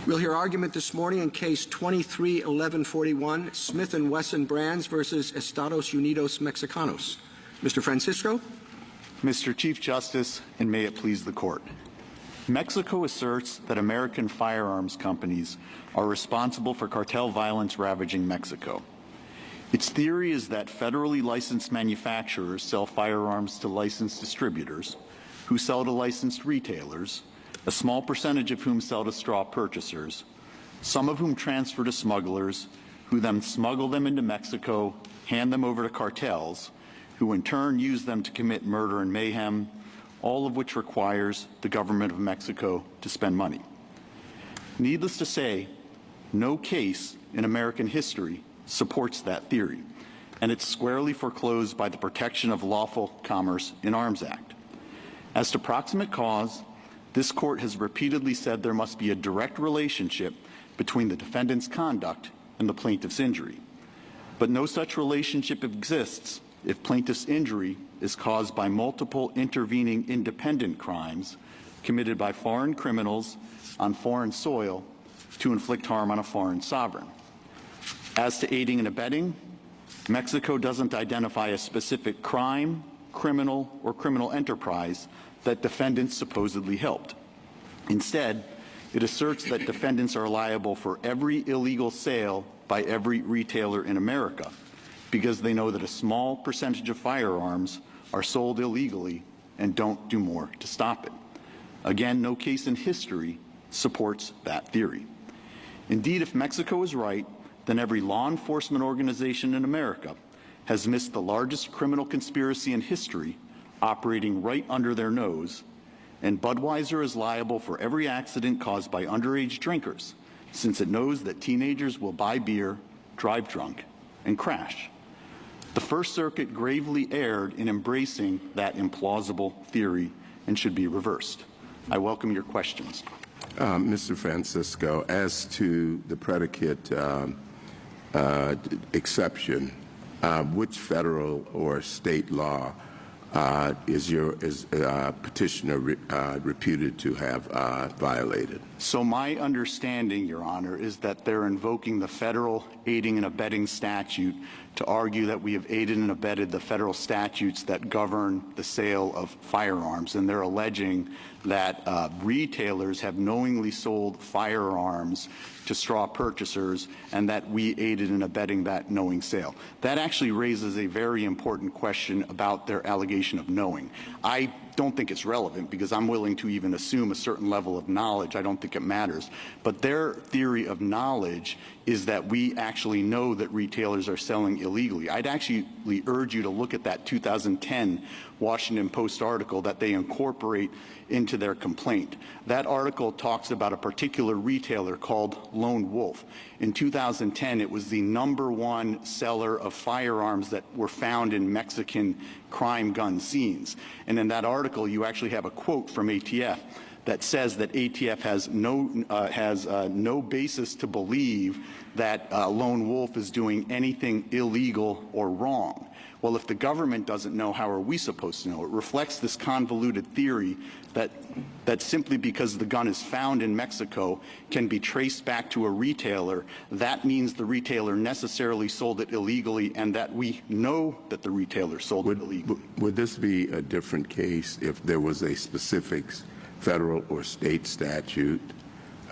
We'll hear argument this morning in Case 23-1141, Smith Wesson Brands versus Estados Unidos Mexicanos. Mr. Francisco. Mr. Chief Justice, and may it please the Court. Mexico asserts that American firearms companies are responsible for cartel violence ravaging Mexico. Its theory is that federally licensed manufacturers sell firearms to licensed distributors, who sell to licensed retailers, a small percentage of whom sell to straw purchasers, some of whom transfer to smugglers, who then smuggle them into Mexico, hand them over to cartels, who in turn use them to commit murder and mayhem, all of which requires the government of Mexico to spend money. Needless to say, no case in American history supports that theory, and it's squarely foreclosed by the Protection of Lawful Commerce in Arms Act. As to proximate cause, this Court has repeatedly said there must be a direct relationship between the defendant's conduct and the plaintiff's injury. But no such relationship exists if plaintiff's injury is caused by multiple intervening independent crimes committed by foreign criminals on foreign soil to inflict harm on a foreign sovereign. As to aiding and abetting, Mexico doesn't identify a specific crime, criminal, or criminal enterprise that defendants supposedly helped. Instead, it asserts that defendants are liable for every illegal sale by every retailer in America because they know that a small percentage of firearms are sold illegally and don't do more to stop it. Again, no case in history supports that theory. Indeed, if Mexico is right, then every law enforcement organization in America has missed the largest criminal conspiracy in history operating right under their nose, and Budweiser is liable for every accident caused by underage drinkers, since it knows that teenagers will buy beer, drive drunk, and crash. The First Circuit gravely erred in embracing that implausible theory and should be reversed. I welcome your questions. Mr. Francisco, as to the predicate exception, which federal or state law is petitioner reputed to have violated? So my understanding, Your Honor, is that they're invoking the federal aiding and abetting statute to argue that we have aided and abetted the federal statutes that govern the sale of firearms, and they're alleging that retailers have knowingly sold firearms to straw purchasers and that we aided and abetting that knowing sale. That actually raises a very important question about their allegation of knowing. I don't think it's relevant because I'm willing to even assume a certain level of knowledge. I don't think it matters. But their theory of knowledge is that we actually know that retailers are selling illegally. I'd actually urge you to look at that 2010 Washington Post article that they incorporate into their complaint. That article talks about a particular retailer called Lone Wolf. In 2010, it was the #1 seller of firearms that were found in Mexican crime gun scenes. And in that article, you actually have a quote from ATF that says that ATF has no basis to believe that Lone Wolf is doing anything illegal or wrong. Well, if the government doesn't know, how are we supposed to know? It reflects this convoluted theory that simply because the gun is found in Mexico can be traced back to a retailer. That means the retailer necessarily sold it illegally and that we know that the retailer sold it illegally. Would this be a different case if there was a specific federal or state statute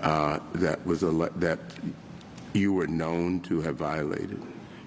that you were known to have violated?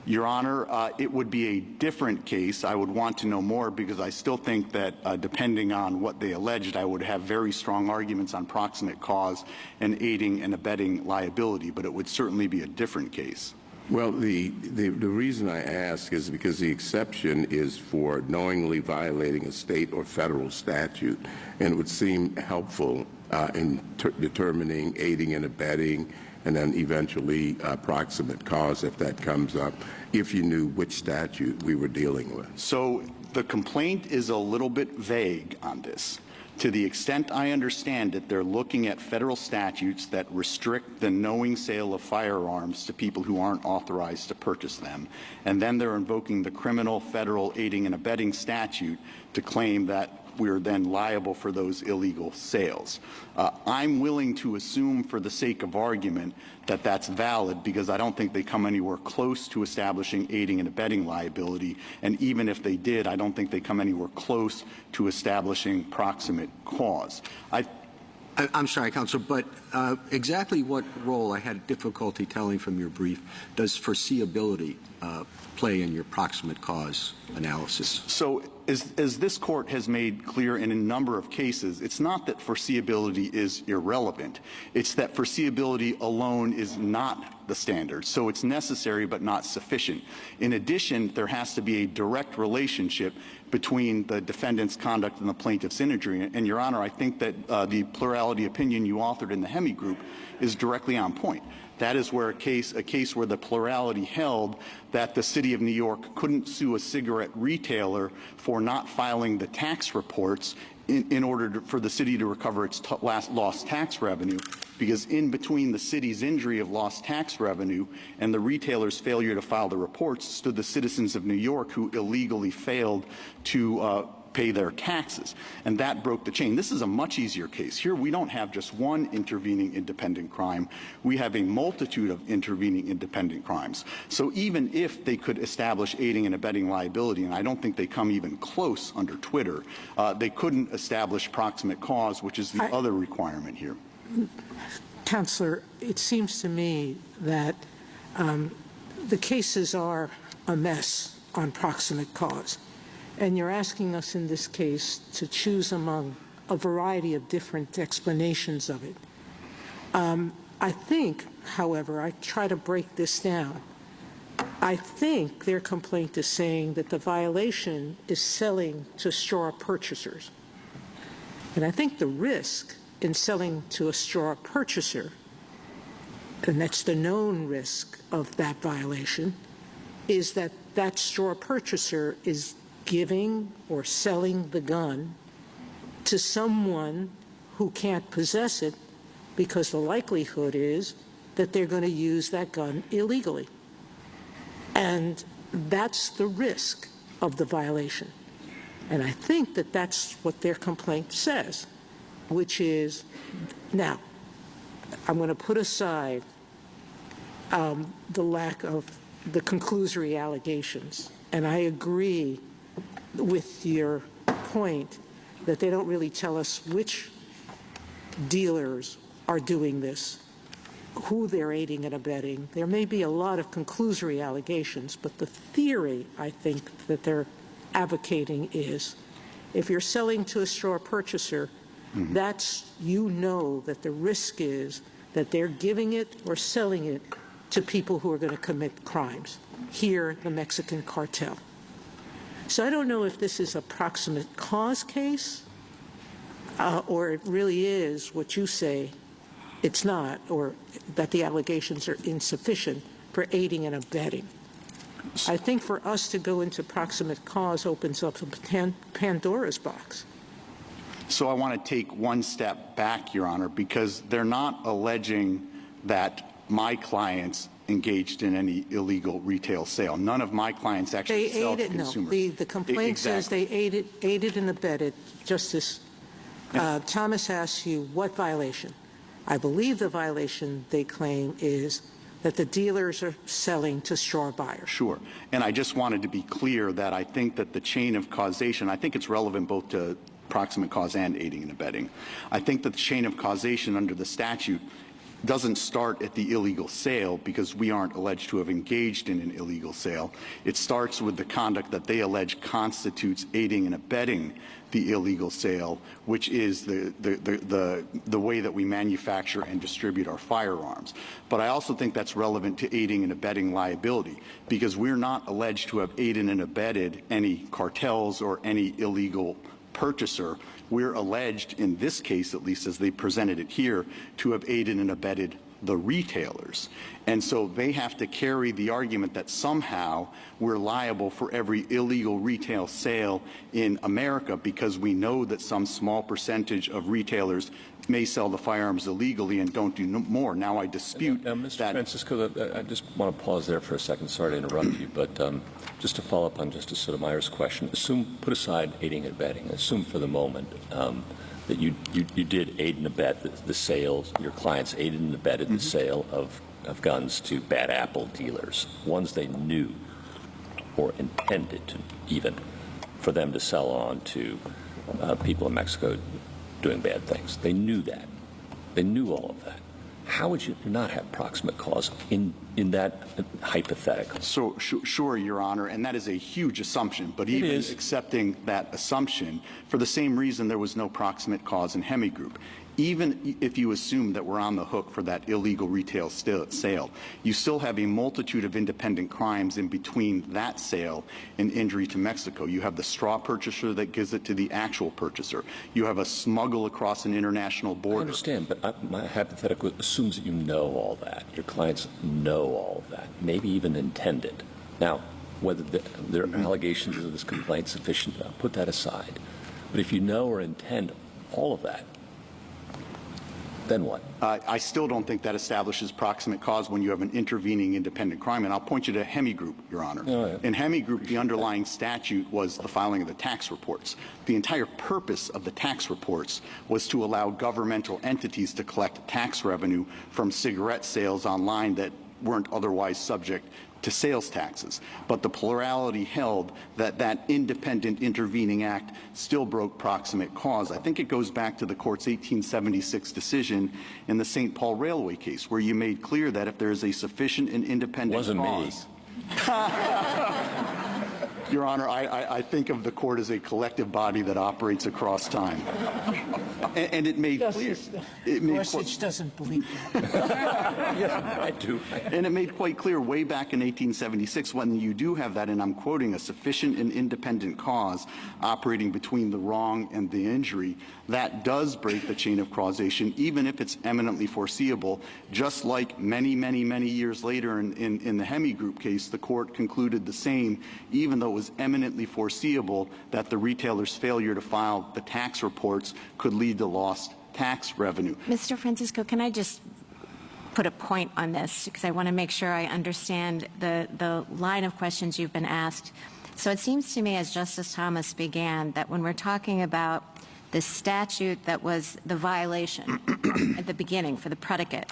Your Honor, it would be a different case. I would want to know more because I still think that depending on what they alleged, I would have very strong arguments on proximate cause and aiding and abetting liability, but it would certainly be a different case. Well, the reason I ask is because the exception is for knowingly violating a state or federal statute, and it would seem helpful in determining aiding and abetting and then eventually proximate cause if that comes up, if you knew which statute we were dealing with. So the complaint is a little bit vague on this. To the extent I understand it, they're looking at federal statutes that restrict the knowing sale of firearms to people who aren't authorized to purchase them. And then they're invoking the criminal federal aiding and abetting statute to claim that we're then liable for those illegal sales. I'm willing to assume, for the sake of argument, that that's valid, because I don't think they come anywhere close to establishing aiding and abetting liability. And even if they did, I don't think they come anywhere close to establishing proximate cause. I'm sorry, Counsel, but exactly what role, I had difficulty telling from your brief, does foreseeability play in your proximate cause analysis? So as this court has made clear in a number of cases, it's not that foreseeability is irrelevant. It's that foreseeability alone is not the standard. So it's necessary but not sufficient. In addition, there has to be a direct relationship between the defendant's conduct and the plaintiff's injury. And, Your Honor, I think that the plurality opinion you authored in the Hemi group is directly on point. That is where a case where the plurality held that the City of New York couldn't sue a cigarette retailer for not filing the tax reports in order for the city to recover its lost tax revenue, because in between the city's injury of lost tax revenue and the retailer's failure to file the reports stood the citizens of New York who illegally failed to pay their taxes. And that broke the chain. This is a much easier case. Here we don't have just one intervening independent crime. We have a multitude of intervening independent crimes. So even if they could establish aiding and abetting liability, and I don't think they come even close under Twitter, they couldn't establish proximate cause, which is the other requirement here. Counselor, it seems to me that the cases are a mess on proximate cause. And you're asking us in this case to choose among a variety of different explanations of it. I think, however, I try to break this down. I think their complaint is saying that the violation is selling to straw purchasers. And I think the risk in selling to a straw purchaser, and that's the known risk of that violation, is that that straw purchaser is giving or selling the gun to someone who can't possess it, because the likelihood is that they're going to use that gun illegally. And that's the risk of the violation. And I think that that's what their complaint says, which is, now, I'm going to put aside the lack of the conclusory allegations, and I agree with your point that they don't really tell us which dealers are doing this, who they're aiding and abetting. There may be a lot of conclusory allegations, but the theory, I think, that they're advocating is if you're selling to a straw purchaser, that's, you know, that the risk is that they're giving it or selling it to people who are going to commit crimes. Here, the Mexican cartel. So I don't know if this is a proximate cause case or it really is what you say it's not, or that the allegations are insufficient for aiding and abetting. I think for us to go into proximate cause opens up a Pandora's box. So I want to take one step back, Your Honor, because they're not alleging that my clients engaged in any illegal retail sale. None of my clients actually sell to consumers. No, the complaint says they aided and abetted. Justice Thomas asks you what violation. I believe the violation they claim is that the dealers are selling to straw buyers. Sure. And I just wanted to be clear that I think that the chain of causation, I think it's relevant both to proximate cause and aiding and abetting. I think that the chain of causation under the statute doesn't start at the illegal sale, because we aren't alleged to have engaged in an illegal sale. It starts with the conduct that they allege constitutes aiding and abetting the illegal sale, which is the way that we manufacture and distribute our firearms. But I also think that's relevant to aiding and abetting liability, because we're not alleged to have aided and abetted any cartels or any illegal purchaser. We're alleged, in this case at least as they presented it here, to have aided and abetted the retailers. And so they have to carry the argument that somehow we're liable for every illegal retail sale in America, because we know that some small percentage of retailers may sell the firearms illegally and don't do more. Now I dispute Now, Mr. that. Francisco, I just want to pause there for a second. Sorry to interrupt you, but just to follow up on Justice Sotomayor's question, put aside aiding and abetting. Assume for the moment that you did aid and abet the sales, your clients aided and abetted the sale of guns to bad apple dealers, ones they knew or intended to even for them to sell on to people in Mexico doing bad things. They knew that. They knew all of that. How would you not have proximate cause in that hypothetical? So, sure, Your Honor, and that is a huge assumption. But even accepting that assumption, for the same reason there was no proximate cause in Hemi Group. Even if you assume that we're on the hook for that illegal retail sale, you still have a multitude of independent crimes in between that sale and injury to Mexico. You have the straw purchaser that gives it to the actual purchaser. You have a smuggle across an international border. I understand, but my hypothetical assumes that you know all that. Your clients know all of that, maybe even intend it. Now, whether there are allegations of this complaint sufficient, put that aside. But if you know or intend all of that, then what? I still don't think that establishes proximate cause when you have an intervening independent crime. And I'll point you to Hemi Group, Your Honor. Oh, yeah. In Hemi Group, the underlying statute was the filing of the tax reports. The entire purpose of the tax reports was to allow governmental entities to collect tax revenue from cigarette sales online that weren't otherwise subject to sales taxes. But the plurality held that that independent intervening act still broke proximate cause. I think it goes back to the court's 1876 decision in the St. Paul Railway case, where you made clear that if there is a sufficient and independent Wasn't cause... me. Your Honor, I think of the court as a collective body that operates across time. And it made clear... Gorsuch doesn't believe that. Yes, I do. And it made quite clear way back in 1876 when you do have that, and I'm quoting, a sufficient and independent cause operating between the wrong and the injury, that does break the chain of causation, even if it's eminently foreseeable. Just like many, many, many years later in the Hemi Group case, the court concluded the same, even though it was eminently foreseeable that the retailer's failure to file the tax reports could lead to lost tax revenue. Mr. Francisco, can I just put a point on this, because I want to make sure I understand the line of questions you've been asked. So it seems to me, as Justice Thomas began, that when we're talking about the statute that was the violation at the beginning for the predicate,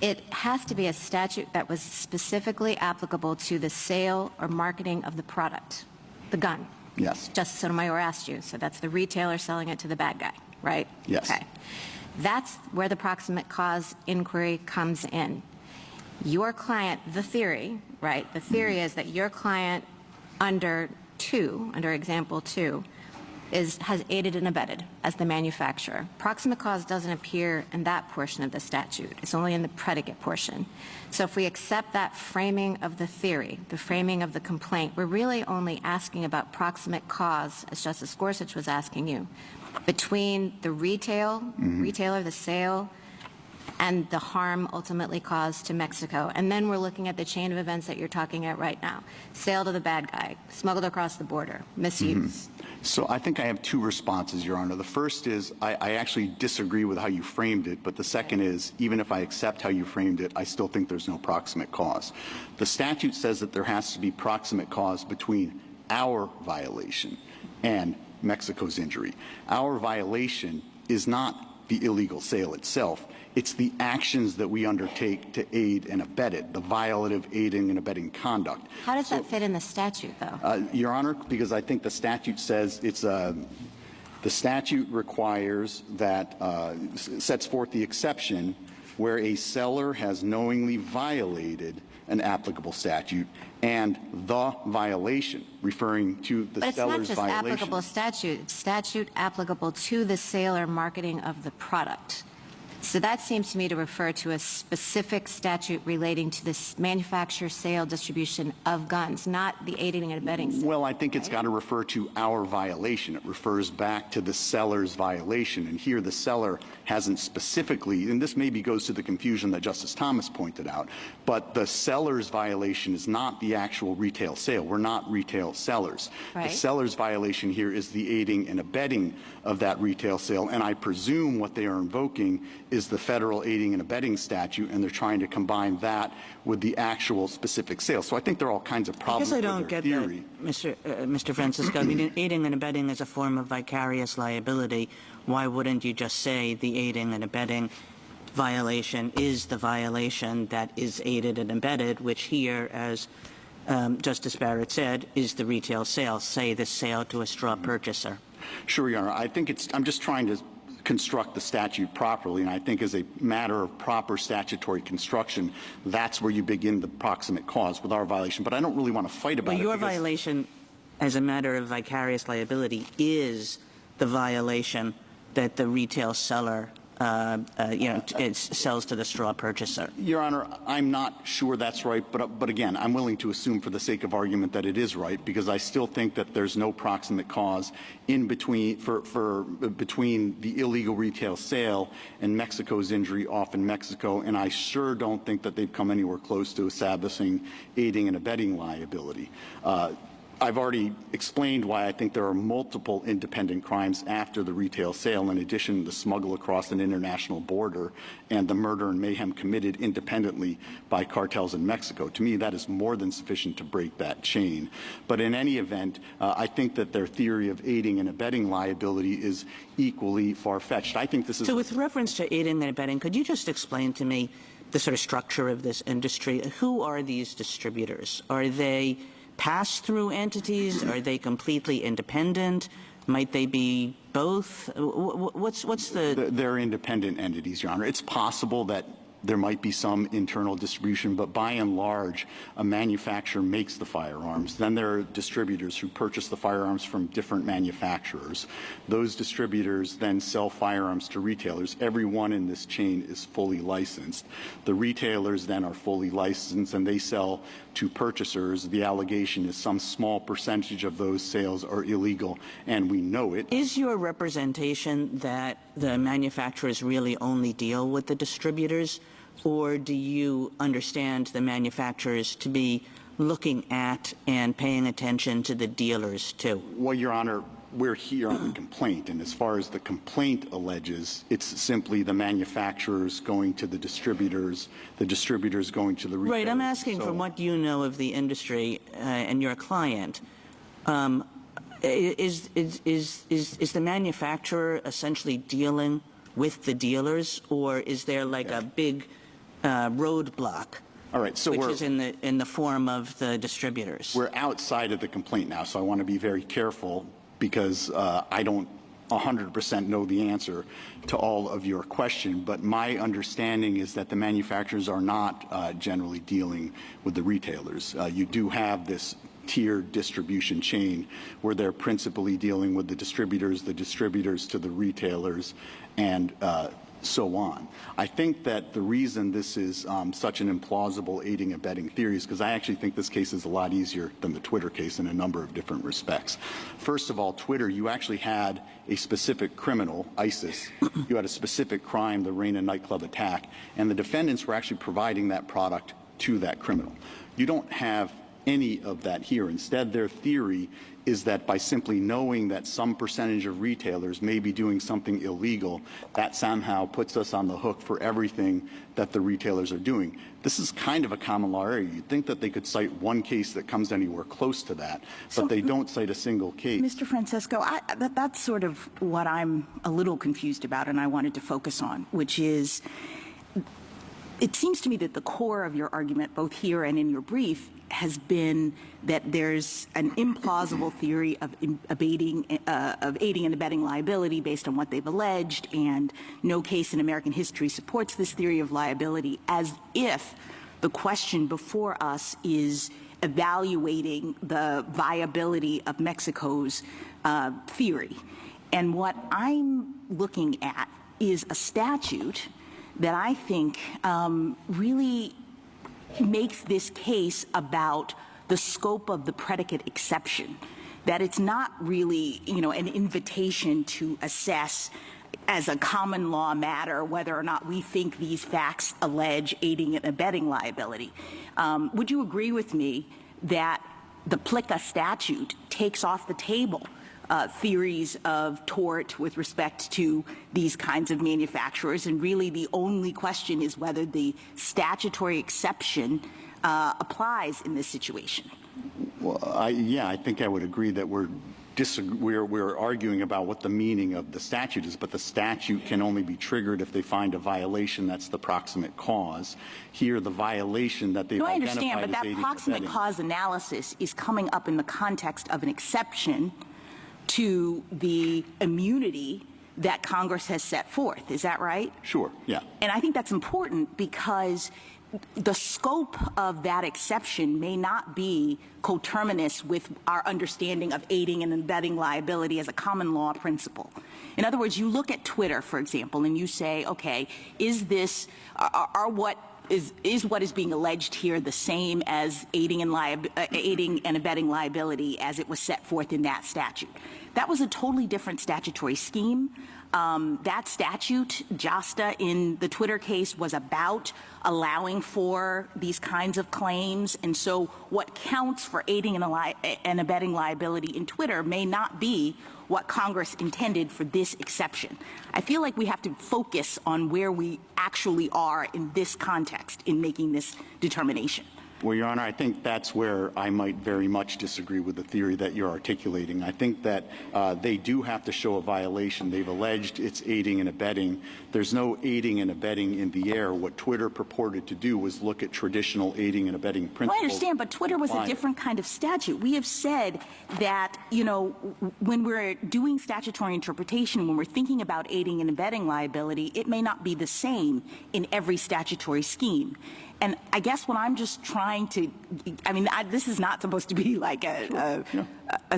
it has to be a statute that was specifically applicable to the sale or marketing of the product, the gun. Yes. Justice Sotomayor asked you, so that's the retailer selling it to the bad guy, right? Yes. Okay. That's where the proximate cause inquiry comes in. Your client, the theory, right? The theory is that your client under example 2, has aided and abetted as the manufacturer. Proximate cause doesn't appear in that portion of the statute. It's only in the predicate portion. So if we accept that framing of the theory, the framing of the complaint, we're really only asking about proximate cause, as Justice Gorsuch was asking you, between the retailer, the sale, and the harm ultimately caused to Mexico. And then we're looking at the chain of events that you're talking at right now. Sale to the bad guy, smuggled across the border, misuse. So I think I have two responses, Your Honor. The first is I actually disagree with how you framed it, but the second is even if I accept how you framed it, I still think there's no proximate cause. The statute says that there has to be proximate cause between our violation and Mexico's injury. Our violation is not the illegal sale itself. It's the actions that we undertake to aid and abet it, the violative aiding and abetting conduct. How does that fit in the statute, though? Your Honor, because I think the statute says it's the statute requires that sets forth the exception where a seller has knowingly violated an applicable statute and the violation, referring to the seller's violation. But it's not just applicable statute. It's statute applicable to the sale or marketing of the product. So that seems to me to refer to a specific statute relating to this manufacture, sale, distribution of guns, not the aiding and abetting statute. Well, I think it's got to refer to our violation. It refers back to the seller's violation. And here the seller hasn't specifically, and this maybe goes to the confusion that Justice Thomas pointed out, but the seller's violation is not the actual retail sale. We're not retail sellers. Right. The seller's violation here is the aiding and abetting of that retail sale. And I presume what they are invoking is the federal aiding and abetting statute, and they're trying to combine that with the actual specific sale. So I think there are all kinds of problems with their theory. I guess I don't get that, Mr. Francisco. I mean, aiding and abetting is a form of vicarious liability. Why wouldn't you just say the aiding and abetting violation is the violation that is aided and abetted, which here, as Justice Barrett said, is the retail sale, say the sale to a straw purchaser? Sure, Your Honor. I think I'm just trying to construct the statute properly, and I think as a matter of proper statutory construction, that's where you begin the proximate cause with our violation. But I don't really want to fight about it. But your violation, as a matter of vicarious liability, is the violation that the retail seller it sells to the straw purchaser. Your Honor, I'm not sure that's right, but again, I'm willing to assume for the sake of argument that it is right, because I still think that there's no proximate cause in between between the illegal retail sale and Mexico's injury off in Mexico, and I sure don't think that they've come anywhere close to establishing aiding and abetting liability. I've already explained why I think there are multiple independent crimes after the retail sale, in addition to the smuggle across an international border and the murder and mayhem committed independently by cartels in Mexico. To me, that is more than sufficient to break that chain. But in any event, I think that their theory of aiding and abetting liability is equally far-fetched. I think this is... So with reference to aiding and abetting, could you just explain to me the sort of structure of this industry? Who are these distributors? Are they pass-through entities? Are they completely independent? Might they be both? What's the... They're independent entities, Your Honor. It's possible that there might be some internal distribution, but by and large, a manufacturer makes the firearms. Then there are distributors who purchase the firearms from different manufacturers. Those distributors then sell firearms to retailers. Everyone in this chain is fully licensed. The retailers then are fully licensed, and they sell to purchasers. The allegation is some small percentage of those sales are illegal, and we know it. Is your representation that the manufacturers really only deal with the distributors, or do you understand the manufacturers to be looking at and paying attention to the dealers too? Well, Your Honor, we're here on the complaint, and as far as the complaint alleges, it's simply the manufacturers going to the distributors going to the retailers. Right, I'm asking from what you know of the industry and your client. Is the manufacturer essentially dealing with the dealers, or is there like a big roadblock? All right, so which is in the form of the distributors? We're outside of the complaint now, so I want to be very careful, because I don't 100% know the answer to all of your question, but my understanding is that the manufacturers are not generally dealing with the retailers. You do have this tiered distribution chain where they're principally dealing with the distributors to the retailers, and so on. I think that the reason this is such an implausible aiding and abetting theory is because I actually think this case is a lot easier than the Twitter case in a number of different respects. First of all, Twitter, you actually had a specific criminal, ISIS. You had a specific crime, the Reina nightclub attack, and the defendants were actually providing that product to that criminal. You don't have any of that here. Instead, their theory is that by simply knowing that some percentage of retailers may be doing something illegal, that somehow puts us on the hook for everything that the retailers are doing. This is kind of a common law area. You'd think that they could cite one case that comes anywhere close to that, but they don't cite a single case. Mr. Francisco, that's sort of what I'm a little confused about, and I wanted to focus on, which is, it seems to me that the core of your argument, both here and in your brief, has been that there's an implausible theory of aiding and abetting liability based on what they've alleged, and no case in American history supports this theory of liability, as if the question before us is evaluating the viability of Mexico's theory. And what I'm looking at is a statute that I think really makes this case about the scope of the predicate exception, that it's not really, an invitation to assess as a common law matter whether or not we think these facts allege aiding and abetting liability. Would you agree with me that the PLCAA statute takes off the table theories of tort with respect to these kinds of manufacturers, and really the only question is whether the statutory exception applies in this situation? Well, I think I would agree that we're arguing about what the meaning of the statute is, but the statute can only be triggered if they find a violation that's the proximate cause. Here, the violation that they've identified as aiding and abetting. I understand, but that proximate cause analysis is coming up in the context of an exception to the immunity that Congress has set forth. Is that right? Sure, yeah. And I think that's important because the scope of that exception may not be coterminous with our understanding of aiding and abetting liability as a common law principle. In other words, you look at Twitter, for example, and you say, okay, is this, what is being alleged here the same as aiding and abetting liability as it was set forth in that statute? That was a totally different statutory scheme. That statute, JASTA, in the Twitter case, was about allowing for these kinds of claims. And so what counts for aiding and abetting liability in Twitter may not be what Congress intended for this exception. I feel like we have to focus on where we actually are in this context in making this determination. Well, Your Honor, I think that's where I might very much disagree with the theory that you're articulating. I think that they do have to show a violation. They've alleged it's aiding and abetting. There's no aiding and abetting in the air. What Twitter purported to do was look at traditional aiding and abetting principles. Well, I understand, but Twitter was a different kind of statute. We have said that, when we're doing statutory interpretation, when we're thinking about aiding and abetting liability, it may not be the same in every statutory scheme. And I guess what I'm just trying to, this is not supposed to be like a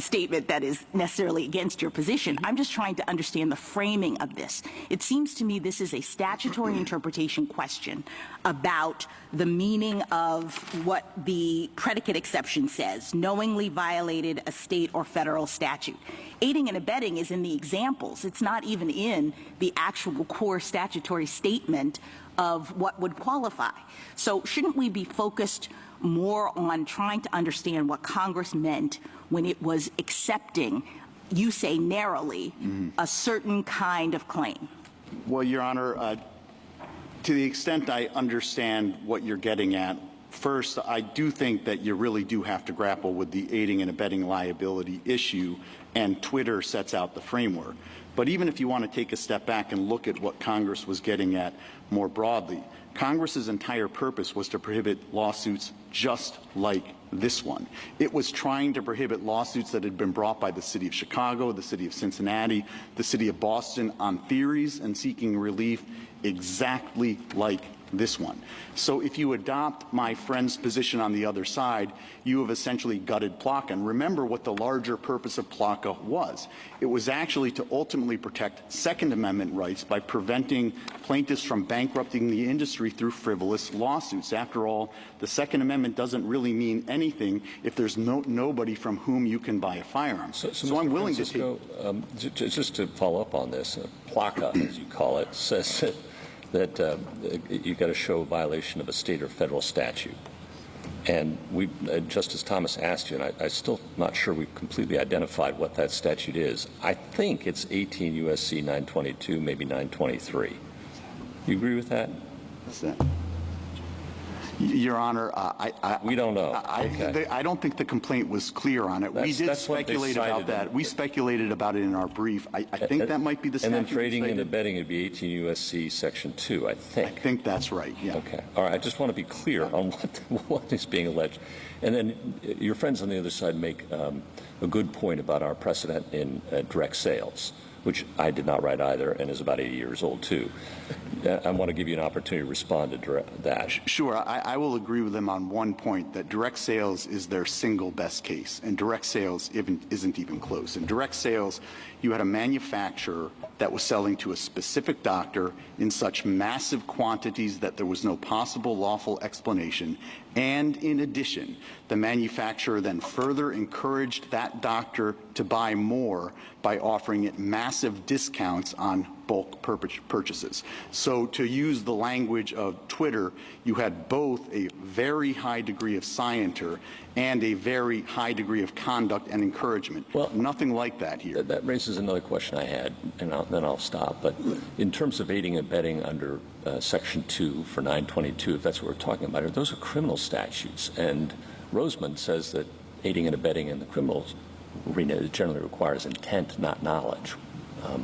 statement that is necessarily against your position. I'm just trying to understand the framing of this. It seems to me this is a statutory interpretation question about the meaning of what the predicate exception says, knowingly violated a state or federal statute. Aiding and abetting is in the examples. It's not even in the actual core statutory statement of what would qualify. So shouldn't we be focused more on trying to understand what Congress meant when it was accepting, you say narrowly, a certain kind of claim? Well, Your Honor, to the extent I understand what you're getting at, first, I do think that you really do have to grapple with the aiding and abetting liability issue, and Twitter sets out the framework. But even if you want to take a step back and look at what Congress was getting at more broadly, Congress's entire purpose was to prohibit lawsuits just like this one. It was trying to prohibit lawsuits that had been brought by the city of Chicago, the city of Cincinnati, the city of Boston on theories and seeking relief exactly like this one. So if you adopt my friend's position on the other side, you have essentially gutted PLCAA. And remember what the larger purpose of PLCAA was. It was actually to ultimately protect Second Amendment rights by preventing plaintiffs from bankrupting the industry through frivolous lawsuits. After all, the Second Amendment doesn't really mean anything if there's nobody from whom you can buy a firearm. So I'm willing to take... just to follow up on this, PLCAA, as you call it, says that you've got to show a violation of a state or federal statute. And Justice Thomas asked you, and I'm still not sure we've completely identified what that statute is. I think it's 18 U.S.C. 922, maybe 923. You agree with that? What's that? Your Honor, we don't know. I don't think the complaint was clear on it. We did speculate about that. We speculated about it in our brief. I think that might be the statute. And then trading and abetting would be 18 U.S.C. Section 2, I think. I think that's right, yeah. Okay. All right. I just want to be clear on what is being alleged. And then your friends on the other side make a good point about our precedent in direct sales, which I did not write either and is about 80 years old too. I want to give you an opportunity to respond to that. Sure, I will agree with them on one point, that direct sales is their single best case, and direct sales isn't even close. In direct sales, you had a manufacturer that was selling to a specific doctor in such massive quantities that there was no possible lawful explanation, and in addition, the manufacturer then further encouraged that doctor to buy more by offering it massive discounts on bulk purchases. So to use the language of Twitter, you had both a very high degree of scienter and a very high degree of conduct and encouragement. Well, nothing like that here. That raises another question I had, and then I'll stop. But in terms of aiding and abetting under Section 2 for 922, if that's what we're talking about, those are criminal statutes. And Roseman says that aiding and abetting in the criminal arena generally requires intent, not knowledge.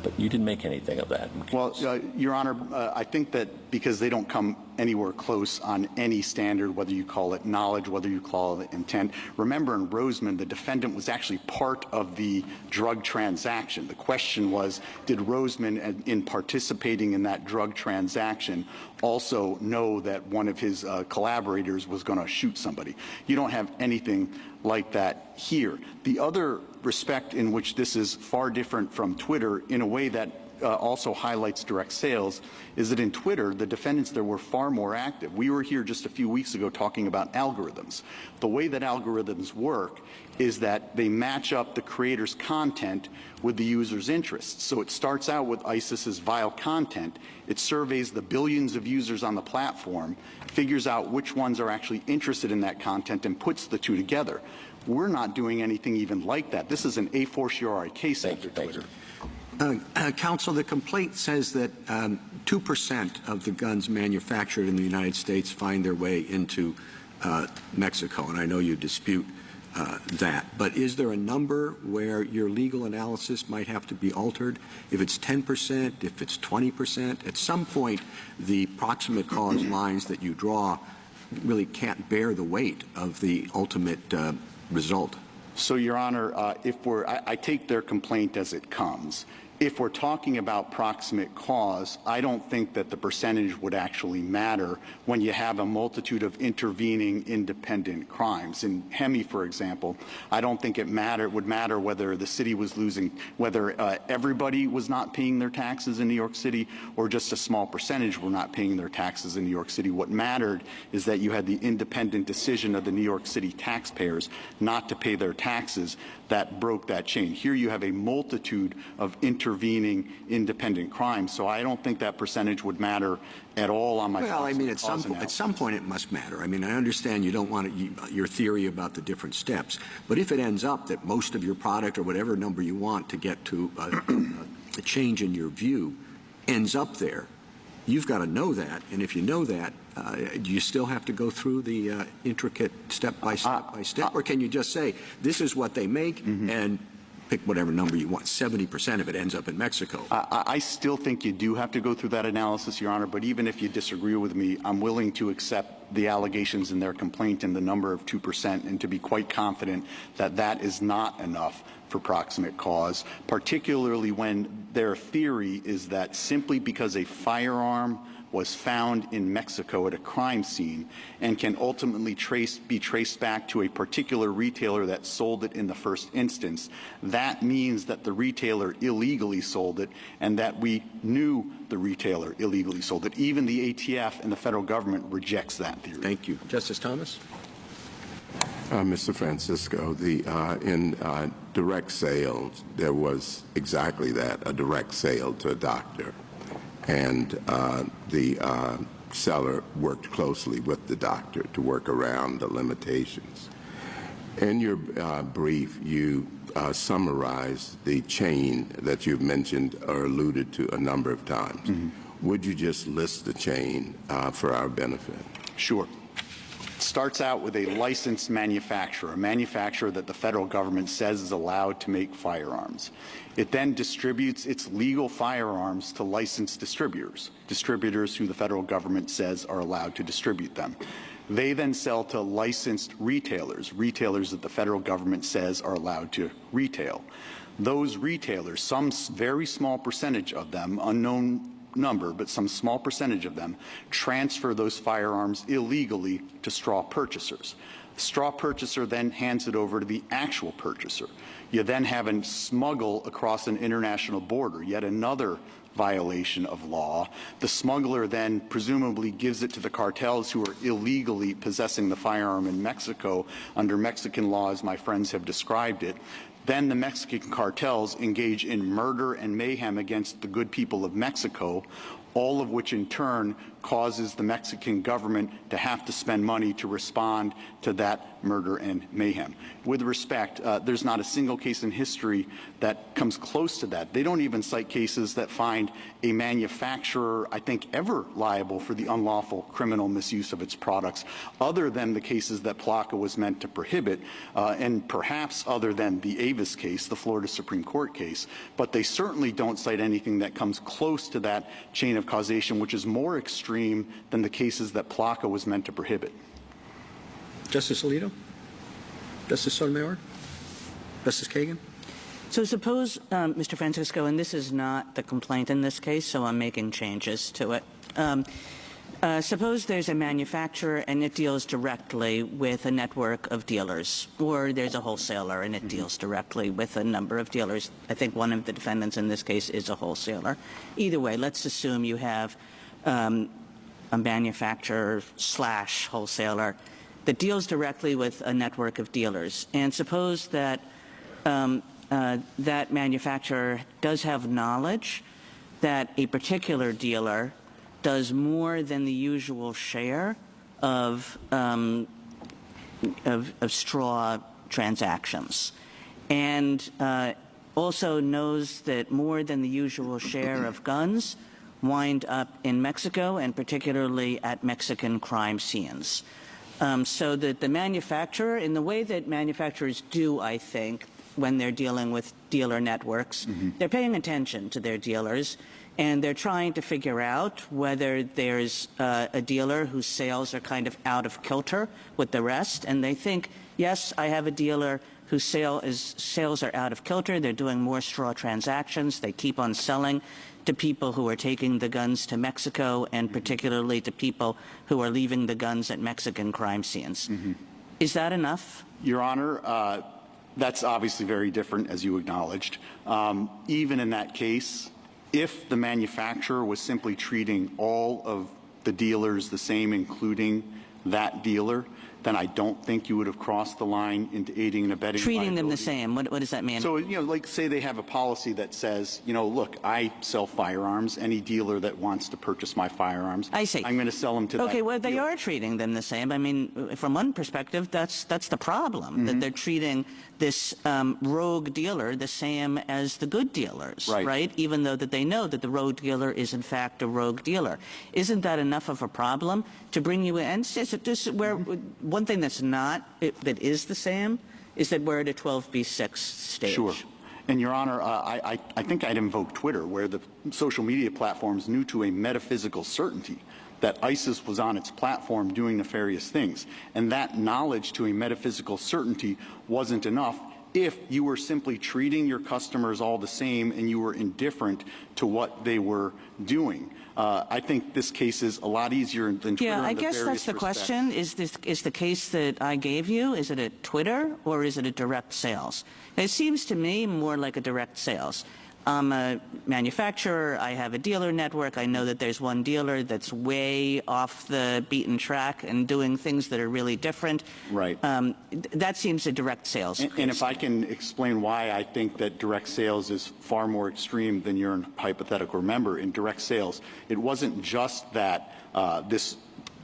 But you didn't make anything of that. Well, Your Honor, I think that because they don't come anywhere close on any standard, whether you call it knowledge, whether you call it intent. Remember, in Roseman, the defendant was actually part of the drug transaction. The question was, did Roseman, in participating in that drug transaction, also know that one of his collaborators was going to shoot somebody? You don't have anything like that here. The other respect in which this is far different from Twitter, in a way that also highlights direct sales, is that in Twitter, the defendants there were far more active. We were here just a few weeks ago talking about algorithms. The way that algorithms work is that they match up the creator's content with the user's interests. So it starts out with ISIS's vile content. It surveys the billions of users on the platform, figures out which ones are actually interested in that content, and puts the two together. We're not doing anything even like that. This is an a fortiori case after Twitter. Counsel, the complaint says that 2% of the guns manufactured in the United States find their way into Mexico, and I know you dispute that. But is there a number where your legal analysis might have to be altered? If it's 10%, if it's 20%, at some point the proximate cause lines that you draw really can't bear the weight of the ultimate result. So, Your Honor, I take their complaint as it comes. If we're talking about proximate cause, I don't think that the percentage would actually matter when you have a multitude of intervening independent crimes. In Hemi, for example, I don't think it would matter whether the city was losing, whether everybody was not paying their taxes in New York City or just a small percentage were not paying their taxes in New York City. What mattered is that you had the independent decision of the New York City taxpayers not to pay their taxes that broke that chain. Here you have a multitude of intervening independent crimes, so I don't think that percentage would matter at all on my. Well, I mean, at some point it must matter. I mean, I understand you don't want your theory about the different steps, but if it ends up that most of your product or whatever number you want to get to a change in your view ends up there, you've got to know that, and if you know that, do you still have to go through the intricate step by step, or can you just say this is what they make and pick whatever number you want? 70% of it ends up in Mexico. I still think you do have to go through that analysis, Your Honor, but even if you disagree with me, I'm willing to accept the allegations in their complaint and the number of 2% and to be quite confident that that is not enough for proximate cause, particularly when their theory is that simply because a firearm was found in Mexico at a crime scene and can ultimately be traced back to a particular retailer that sold it in the first instance, that means that the retailer illegally sold it and that we knew the retailer illegally sold it. Even the ATF and the federal government rejects that theory. Thank you. Justice Thomas? Mr. Francisco, in direct sales, there was exactly that, a direct sale to a doctor. And the seller worked closely with the doctor to work around the limitations. In your brief, you summarized the chain that you've mentioned or alluded to a number of times. Would you just list the chain for our benefit? Sure. It starts out with a licensed manufacturer, a manufacturer that the federal government says is allowed to make firearms. It then distributes its legal firearms to licensed distributors who the federal government says are allowed to distribute them. They then sell to licensed retailers that the federal government says are allowed to retail. those retailers, some very small percentage of them, unknown number, but some small percentage of them, transfer those firearms illegally to straw purchasers. The straw purchaser then hands it over to the actual purchaser. You then have a smuggle across an international border, yet another violation of law. The smuggler then presumably gives it to the cartels who are illegally possessing the firearm in Mexico under Mexican law, as my friends have described it. Then the Mexican cartels engage in murder and mayhem against the good people of Mexico, all of which in turn causes the Mexican government to have to spend money to respond to that murder and mayhem. With respect, there's not a single case in history that comes close to that. They don't even cite cases that find a manufacturer, I think, ever liable for the unlawful criminal misuse of its products, other than the cases that PLCAA was meant to prohibit, and perhaps other than the Avis case, the Florida Supreme Court case. But they certainly don't cite anything that comes close to that chain of causation, which is more extreme than the cases that PLCAA was meant to prohibit. Justice Alito? Justice Sotomayor? Justice Kagan? So suppose, Mr. Francisco, and this is not the complaint in this case, so I'm making changes to it. Suppose there's a manufacturer and it deals directly with a network of dealers, or there's a wholesaler and it deals directly with a number of dealers. I think one of the defendants in this case is a wholesaler. Either way, let's assume you have a manufacturer / wholesaler that deals directly with a network of dealers. And suppose that that manufacturer does have knowledge that a particular dealer does more than the usual share of straw transactions, and also knows that more than the usual share of guns wind up in Mexico, and particularly at Mexican crime scenes. So that the manufacturer, in the way that manufacturers do, I think, when they're dealing with dealer networks, they're paying attention to their dealers, and they're trying to figure out whether there's a dealer whose sales are kind of out of kilter with the rest, and they think, yes, I have a dealer whose sales are out of kilter, they're doing more straw transactions, they keep on selling to people who are taking the guns to Mexico, and particularly to people who are leaving the guns at Mexican crime scenes. Is that enough? Your Honor, that's obviously very different, as you acknowledged. Even in that case, if the manufacturer was simply treating all of the dealers the same, including that dealer, then I don't think you would have crossed the line into aiding and abetting Treating them the liability. same. What does that mean? So, like say they have a policy that says, look, I sell firearms. Any dealer that wants to purchase my firearms, I see. I'm going to sell them to Okay, that well, they dealer. are treating them the same. I mean, from one perspective, that's the problem, that they're treating this rogue dealer the same as the good dealers, right? Even though that they know that the rogue dealer is, in fact, a rogue dealer. Isn't that enough of a problem to bring you in? And just where one thing that's not, that is the same, is that we're at a 12b6 stage. Sure. And, Your Honor, I think I'd invoke Twitter, where the social media platforms knew to a metaphysical certainty that ISIS was on its platform doing nefarious things. And that knowledge to a metaphysical certainty wasn't enough if you were simply treating your customers all the same and you were indifferent to what they were doing. I think this case is a lot easier than Twitter. Yeah, I guess that's the question. Is the case that I gave you, is it a Twitter or is it a direct sales? It seems to me more like a direct sales. I'm a manufacturer. I have a dealer network. I know that there's one dealer that's way off the beaten track and doing things that are really different. Right. That seems a direct sales. And if I can explain why I think that direct sales is far more extreme than your hypothetical. Remember, in direct sales, it wasn't just that this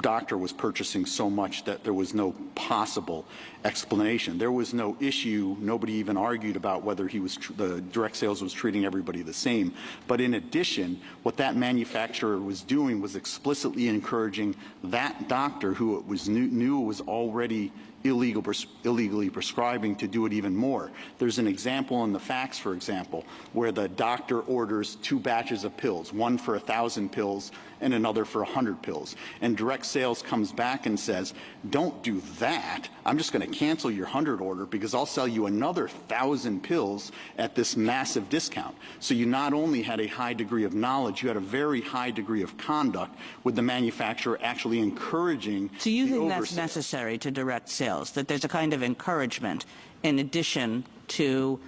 doctor was purchasing so much that there was no possible explanation. There was no issue. Nobody even argued about whether the direct sales was treating everybody the same. But in addition, what that manufacturer was doing was explicitly encouraging that doctor, who it was knew was already illegally prescribing to do it even more. There's an example in the facts, for example, where the doctor orders 2 batches of pills, one for 1,000 pills and another for 100 pills. And direct sales comes back and says, don't do that. I'm just going to cancel your 100 order because I'll sell you another 1,000 pills at this massive discount. So you not only had a high degree of knowledge, you had a very high degree of conduct with the manufacturer actually encouraging So you the think that's oversales. necessary to direct sales, that there's a kind of encouragement in addition to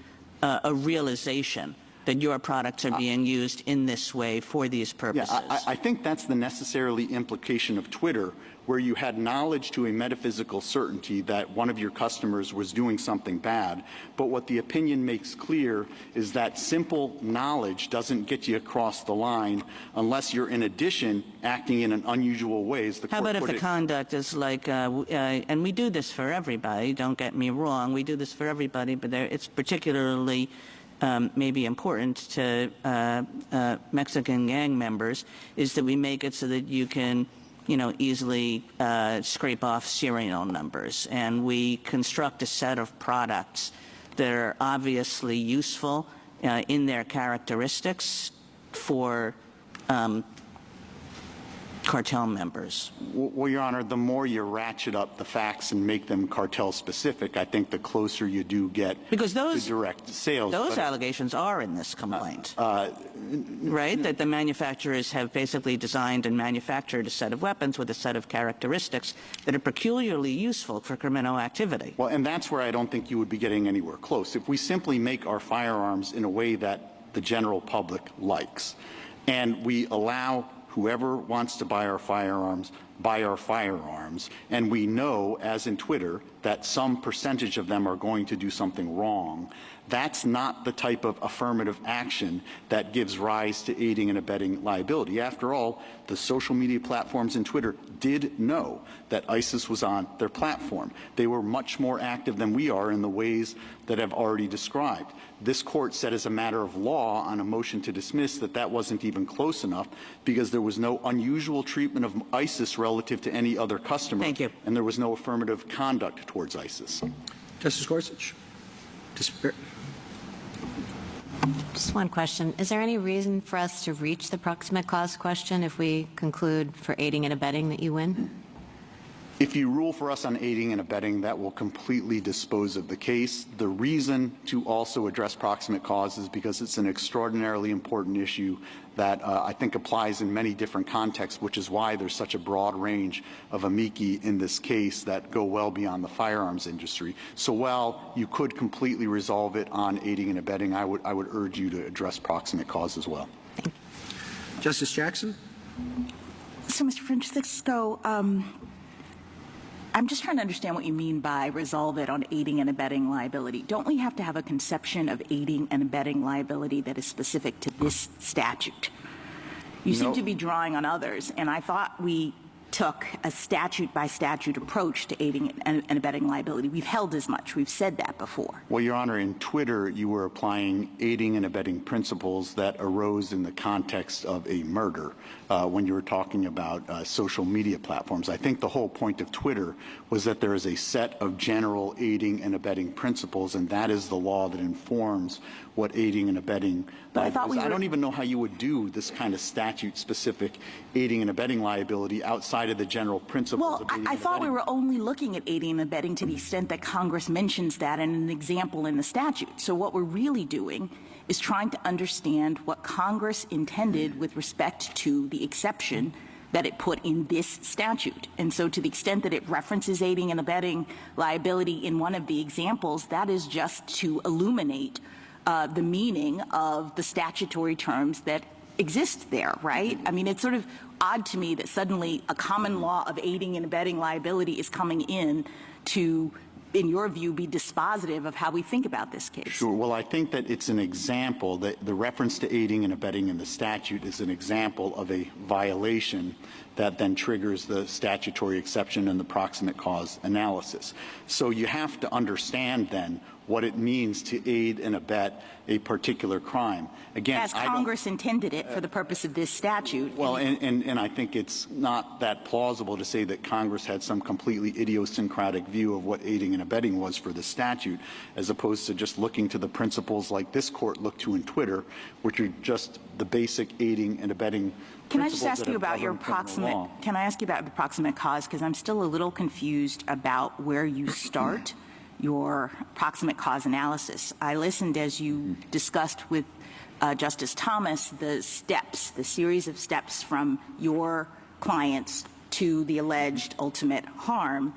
a realization that your products are being used in this way for these purposes? Yeah, I think that's the necessarily implication of Twitter, where you had knowledge to a metaphysical certainty that one of your customers was doing something bad. But what the opinion makes clear is that simple knowledge doesn't get you across the line unless you're, in addition, acting in an unusual way. As the How court about if put the it. conduct is like, and we do this for everybody, don't get me wrong, we do this for everybody, but it's particularly maybe important to Mexican gang members, is that we make it so that you can, easily scrape off serial numbers. And we construct a set of products that are obviously useful in their characteristics for cartel members. Well, Your Honor, the more you ratchet up the facts and make them cartel-specific, I think the closer you do get Because to direct sales. those But- allegations are in this complaint, right? That the manufacturers have basically designed and manufactured a set of weapons with a set of characteristics that are peculiarly useful for criminal activity. Well, and that's where I don't think you would be getting anywhere close. If we simply make our firearms in a way that the general public likes, and we allow whoever wants to buy our firearms, and we know, as in Twitter, that some percentage of them are going to do something wrong, that's not the type of affirmative action that gives rise to aiding and abetting liability. After all, the social media platforms and Twitter did know that ISIS was on their platform. They were much more active than we are in the ways that I've already described. This court said as a matter of law on a motion to dismiss that that wasn't even close enough because there was no unusual treatment of ISIS relative to any other customer. Thank you. And there was no affirmative conduct towards ISIS. Justice Gorsuch? Just one question. Is there any reason for us to reach the proximate cause question if we conclude for aiding and abetting that you win? If you rule for us on aiding and abetting, that will completely dispose of the case. The reason to also address proximate cause is because it's an extraordinarily important issue that I think applies in many different contexts, which is why there's such a broad range of amici in this case that go well beyond the firearms industry. So while you could completely resolve it on aiding and abetting, I would urge you to address proximate cause as well. Justice Jackson? So, Mr. Francisco, I'm just trying to understand what you mean by resolve it on aiding and abetting liability. Don't we have to have a conception of aiding and abetting liability that is specific to this statute? You seem to be drawing on others, and I thought we took a statute-by-statute approach to aiding and abetting liability. We've held as much. We've said that before. Well, Your Honor, in Twitter, you were applying aiding and abetting principles that arose in the context of a murder when you were talking about social media platforms. I think the whole point of Twitter was that there is a set of general aiding and abetting principles, and that is the law that informs what aiding and abetting But I don't even know how you would do this kind of statute-specific aiding and abetting liability outside of the general principles Well, of aiding I and thought we abetting. were only looking at aiding and abetting to the extent that Congress mentions that in an example in the statute. So what we're really doing is trying to understand what Congress intended with respect to the exception that it put in this statute. And so to the extent that it references aiding and abetting liability in one of the examples, that is just to illuminate the meaning of the statutory terms that exist there, right? I mean, it's sort of odd to me that suddenly a common law of aiding and abetting liability is coming in to, in your view, be dispositive of how we think about this case. Sure. Well, I think that it's an example, that the reference to aiding and abetting in the statute is an example of a violation that then triggers the statutory exception and the proximate cause analysis. So you have to understand then what it means to aid and abet a particular crime. Again, as Congress intended it for the purpose of this statute. Well, and I think it's not that plausible to say that Congress had some completely idiosyncratic view of what aiding and abetting was for the statute, as opposed to just looking to the principles like this court looked to in Twitter, which are just the basic aiding and abetting. Can I just ask you about your proximate? Can I ask you about the proximate cause? Because I'm still a little confused about where you start your proximate cause analysis. I listened as you discussed with Justice Thomas the steps, the series of steps from your clients to the alleged ultimate harm.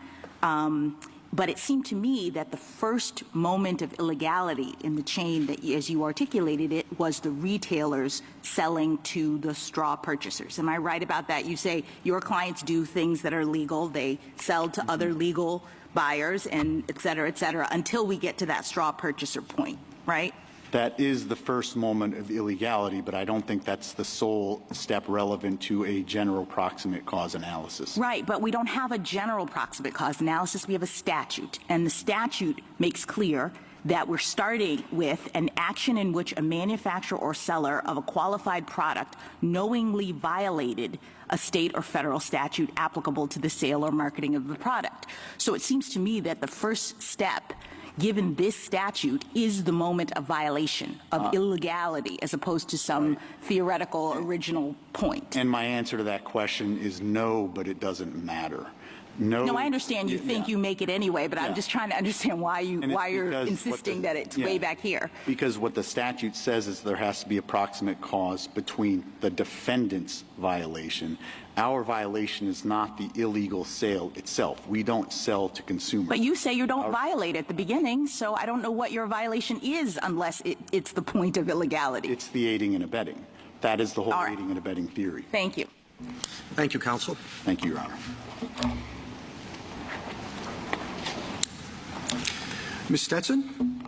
But it seemed to me that the first moment of illegality in the chain, that, as you articulated it, was the retailers selling to the straw purchasers. Am I right about that? You say your clients do things that are legal. They sell to other legal buyers and et cetera, until we get to that straw purchaser point, right? That is the first moment of illegality, but I don't think that's the sole step relevant to a general proximate cause analysis. Right, but we don't have a general proximate cause analysis. We have a statute, and the statute makes clear that we're starting with an action in which a manufacturer or seller of a qualified product knowingly violated a state or federal statute applicable to the sale or marketing of the product. So it seems to me that the first step, given this statute, is the moment of violation, of illegality, as opposed to some theoretical original point. And my answer to that question is no, but it doesn't matter. No, I understand you think you make it anyway, but I'm just trying to understand why you're insisting that it's way back here. Because what the statute says is there has to be a proximate cause between the defendant's violation. Our violation is not the illegal sale itself. We don't sell to consumers. But you say you don't violate at the beginning, so I don't know what your violation is unless it's the point of illegality. It's the aiding and abetting. That is the whole aiding and abetting theory. Thank you. Thank you, counsel. Thank you, Your Honor. Ms. Stetson?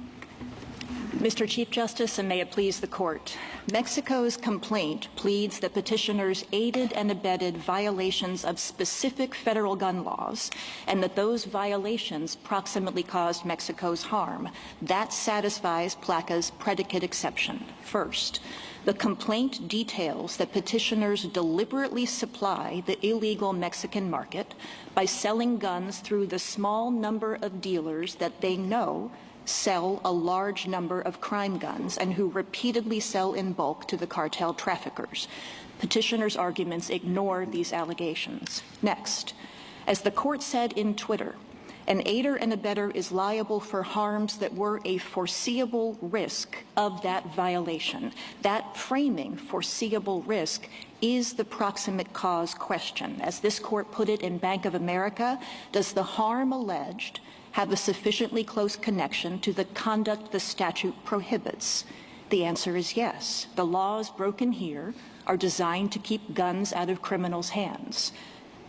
Mr. Chief Justice, and may it please the Court, Mexico's complaint pleads that petitioners aided and abetted violations of specific federal gun laws and that those violations proximately caused Mexico's harm. That satisfies PLCAA's predicate exception. First, the complaint details that petitioners deliberately supply the illegal Mexican market by selling guns through the small number of dealers that they know sell a large number of crime guns and who repeatedly sell in bulk to the cartel traffickers. Petitioners' arguments ignore these allegations. Next, as the Court said in Twitter, an aider and abetter is liable for harms that were a foreseeable risk of that violation. That framing, foreseeable risk, is the proximate cause question. As this Court put it in Bank of America, does the harm alleged have a sufficiently close connection to the conduct the statute prohibits? The answer is yes. The laws broken here are designed to keep guns out of criminals' hands.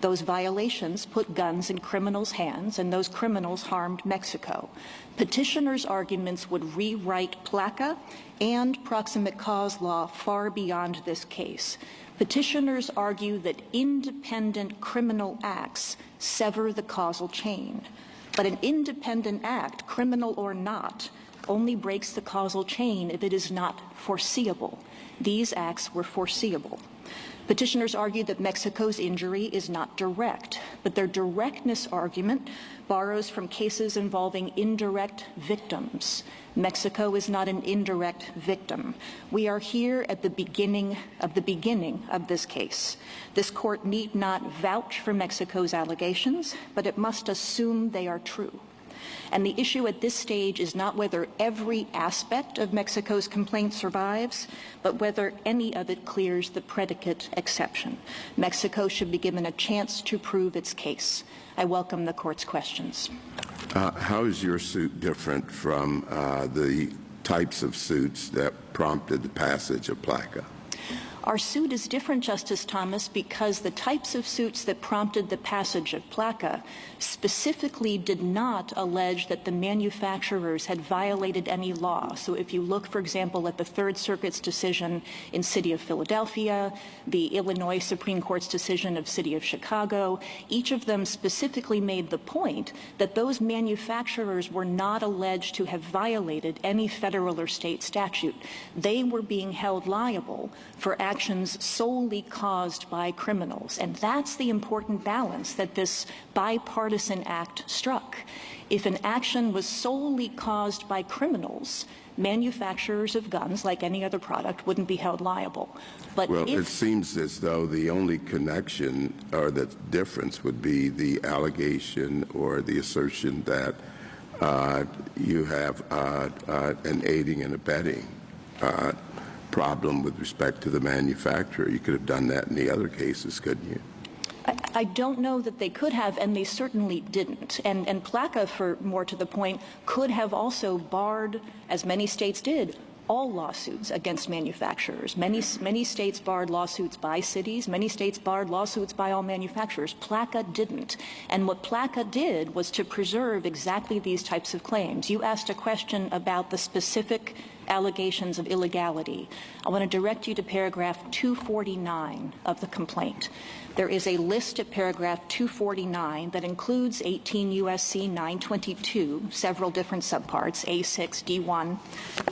Those violations put guns in criminals' hands, and those criminals harmed Mexico. Petitioners' arguments would rewrite PLCAA and proximate cause law far beyond this case. Petitioners argue that independent criminal acts sever the causal chain. But an independent act, criminal or not, only breaks the causal chain if it is not foreseeable. These acts were foreseeable. Petitioners argue that Mexico's injury is not direct, but their directness argument borrows from cases involving indirect victims. Mexico is not an indirect victim. We are here at the beginning of this case. This Court need not vouch for Mexico's allegations, but it must assume they are true. And the issue at this stage is not whether every aspect of Mexico's complaint survives, but whether any of it clears the predicate exception. Mexico should be given a chance to prove its case. I welcome the Court's questions. How is your suit different from the types of suits that prompted the passage of PLCAA? Our suit is different, Justice Thomas, because the types of suits that prompted the passage of PLCAA specifically did not allege that the manufacturers had violated any law. So if you look, for example, at the Third Circuit's decision in City of Philadelphia, the Illinois Supreme Court's decision of City of Chicago, each of them specifically made the point that those manufacturers were not alleged to have violated any federal or state statute. They were being held liable for actions solely caused by criminals. And that's the important balance that this bipartisan act struck. If an action was solely caused by criminals, manufacturers of guns, like any other product, wouldn't be held liable. But well, it seems as though the only connection or the difference would be the allegation or the assertion that you have an aiding and abetting problem with respect to the manufacturer. You could have done that in the other cases, couldn't you? I don't know that they could have, and they certainly didn't. And PLCAA, for more to the point, could have also barred, as many states did, all lawsuits against manufacturers. Many states barred lawsuits by cities. Many states barred lawsuits by all manufacturers. PLCAA didn't. And what PLCAA did was to preserve exactly these types of claims. You asked a question about the specific allegations of illegality. I want to direct you to paragraph 249 of the complaint. There is a list at paragraph 249 that includes 18 U.S.C. 922, several different subparts, A6, D1,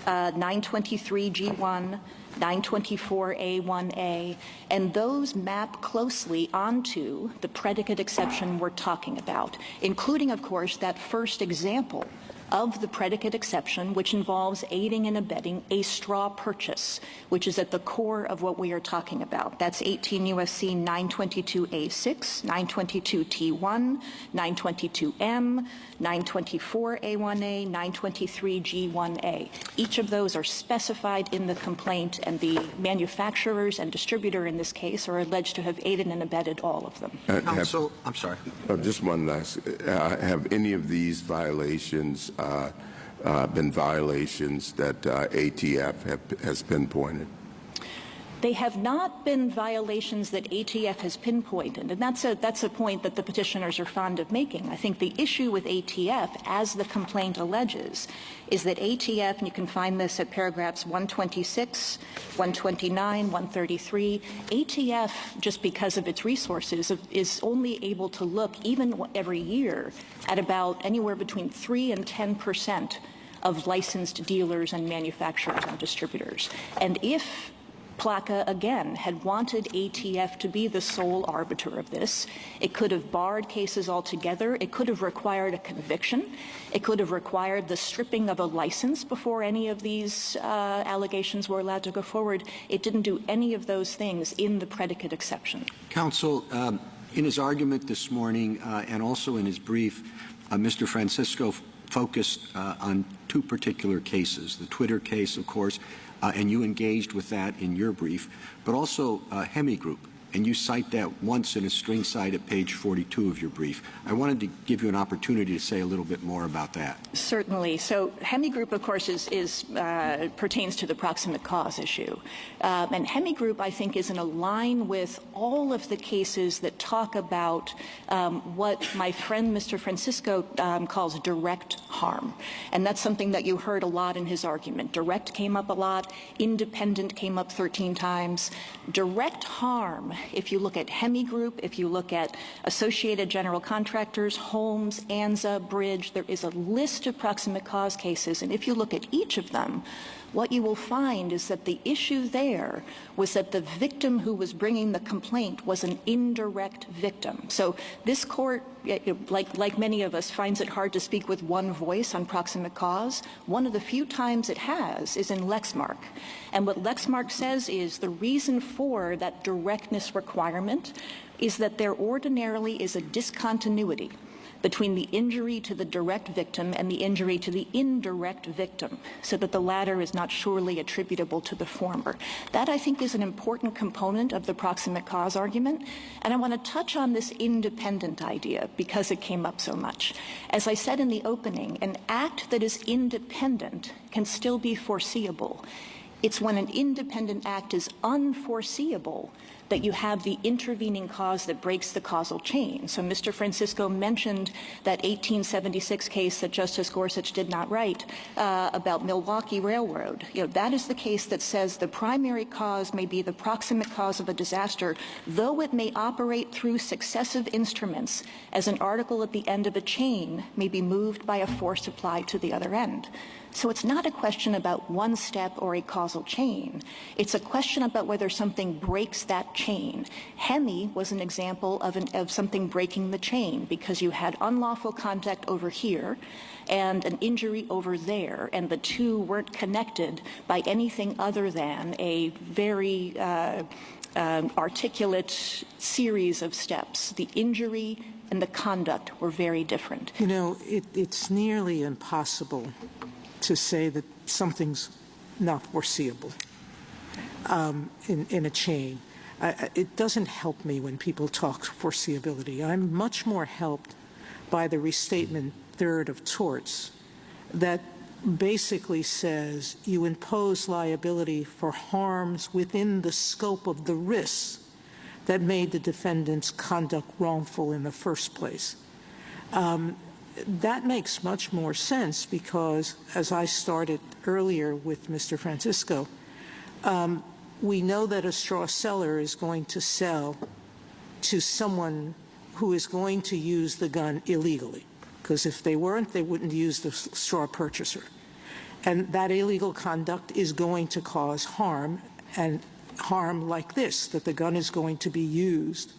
923 G1, 924A1A, and those map closely onto the predicate exception we're talking about, including, of course, that first example of the predicate exception, which involves aiding and abetting a straw purchase, which is at the core of what we are talking about. That's 18 U.S.C. 922A6, 922T1, 922M, 924A1A, 923G1A. Each of those are specified in the complaint, and the manufacturers and distributor in this case are alleged to have aided and abetted all of them. Counsel, I'm sorry. Just one last. Have any of these violations been violations that ATF has pinpointed? They have not been violations that ATF has pinpointed, and that's a point that the petitioners are fond of making. I think the issue with ATF, as the complaint alleges, is that ATF, and you can find this at paragraphs 126, 129, 133, ATF, just because of its resources, is only able to look, even every year, at about anywhere between 3 and 10% of licensed dealers and manufacturers and distributors. And if PLCAA, again, had wanted ATF to be the sole arbiter of this, it could have barred cases altogether. It could have required a conviction. It could have required the stripping of a license before any of these allegations were allowed to go forward. It didn't do any of those things in the predicate exception. Counsel, in his argument this morning and also in his brief, Mr. Francisco focused on two particular cases, the Twitter case, of course, and you engaged with that in your brief, but also Hemi Group, and you cite that once in a string cite at page 42 of your brief. I wanted to give you an opportunity to say a little bit more about that. Certainly. So Hemi Group, of course, pertains to the proximate cause issue. And Hemi Group, I think, is in a line with all of the cases that talk about what my friend Mr. Francisco calls direct harm. And that's something that you heard a lot in his argument. Direct came up a lot. Independent came up 13 times. Direct harm, if you look at Hemi Group, if you look at Associated General Contractors, Holmes, ANZA, Bridge, there is a list of proximate cause cases. And if you look at each of them, what you will find is that the issue there was that the victim who was bringing the complaint was an indirect victim. So this court, like many of us, finds it hard to speak with one voice on proximate cause. One of the few times it has is in Lexmark. And what Lexmark says is the reason for that directness requirement is that there ordinarily is a discontinuity between the injury to the direct victim and the injury to the indirect victim, so that the latter is not surely attributable to the former. That, I think, is an important component of the proximate cause argument, and I want to touch on this independent idea because it came up so much. As I said in the opening, an act that is independent can still be foreseeable. It's when an independent act is unforeseeable that you have the intervening cause that breaks the causal chain. So Mr. Francisco mentioned that 1876 case that Justice Gorsuch did not write about Milwaukee Railroad. That is the case that says the primary cause may be the proximate cause of a disaster, though it may operate through successive instruments as an article at the end of a chain may be moved by a force applied to the other end. So it's not a question about one step or a causal chain. It's a question about whether something breaks that chain. Hemi was an example of something breaking the chain because you had unlawful contact over here and an injury over there, and the two weren't connected by anything other than a very articulate series of steps. The injury and the conduct were very different. It's nearly impossible to say that something's not foreseeable in a chain. It doesn't help me when people talk foreseeability. I'm much more helped by the restatement third of torts that basically says you impose liability for harms within the scope of the risks that made the defendant's conduct wrongful in the first place. That makes much more sense because, as I started earlier with Mr. Francisco, we know that a straw seller is going to sell to someone who is going to use the gun illegally, because if they weren't, they wouldn't use the straw purchaser. And that illegal conduct is going to cause harm, and harm like this, that the gun is going to be used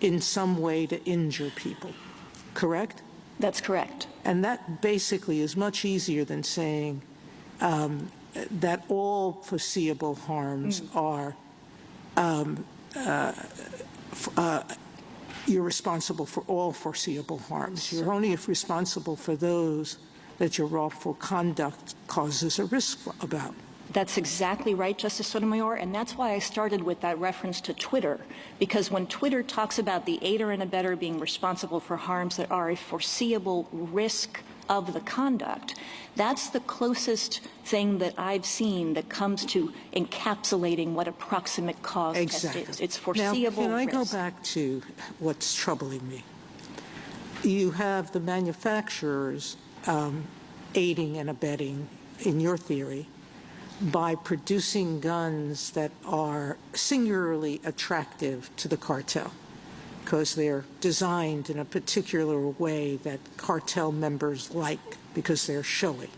in some way to injure people. Correct? That's correct. And that basically is much easier than saying that all foreseeable harms are, you're responsible for all foreseeable harms. You're only responsible for those that your wrongful conduct causes a risk about. That's exactly right, Justice Sotomayor, and that's why I started with that reference to Twitter, because when Twitter talks about the aider and abetter being responsible for harms that are a foreseeable risk of the conduct, that's the closest thing that I've seen that comes to encapsulating what a proximate cause test is. It's foreseeable Now, can I risk. go back to what's troubling me? You have the manufacturers aiding and abetting, in your theory, by producing guns that are singularly attractive to the cartel because they're designed in a particular way that cartel members like because they're showy.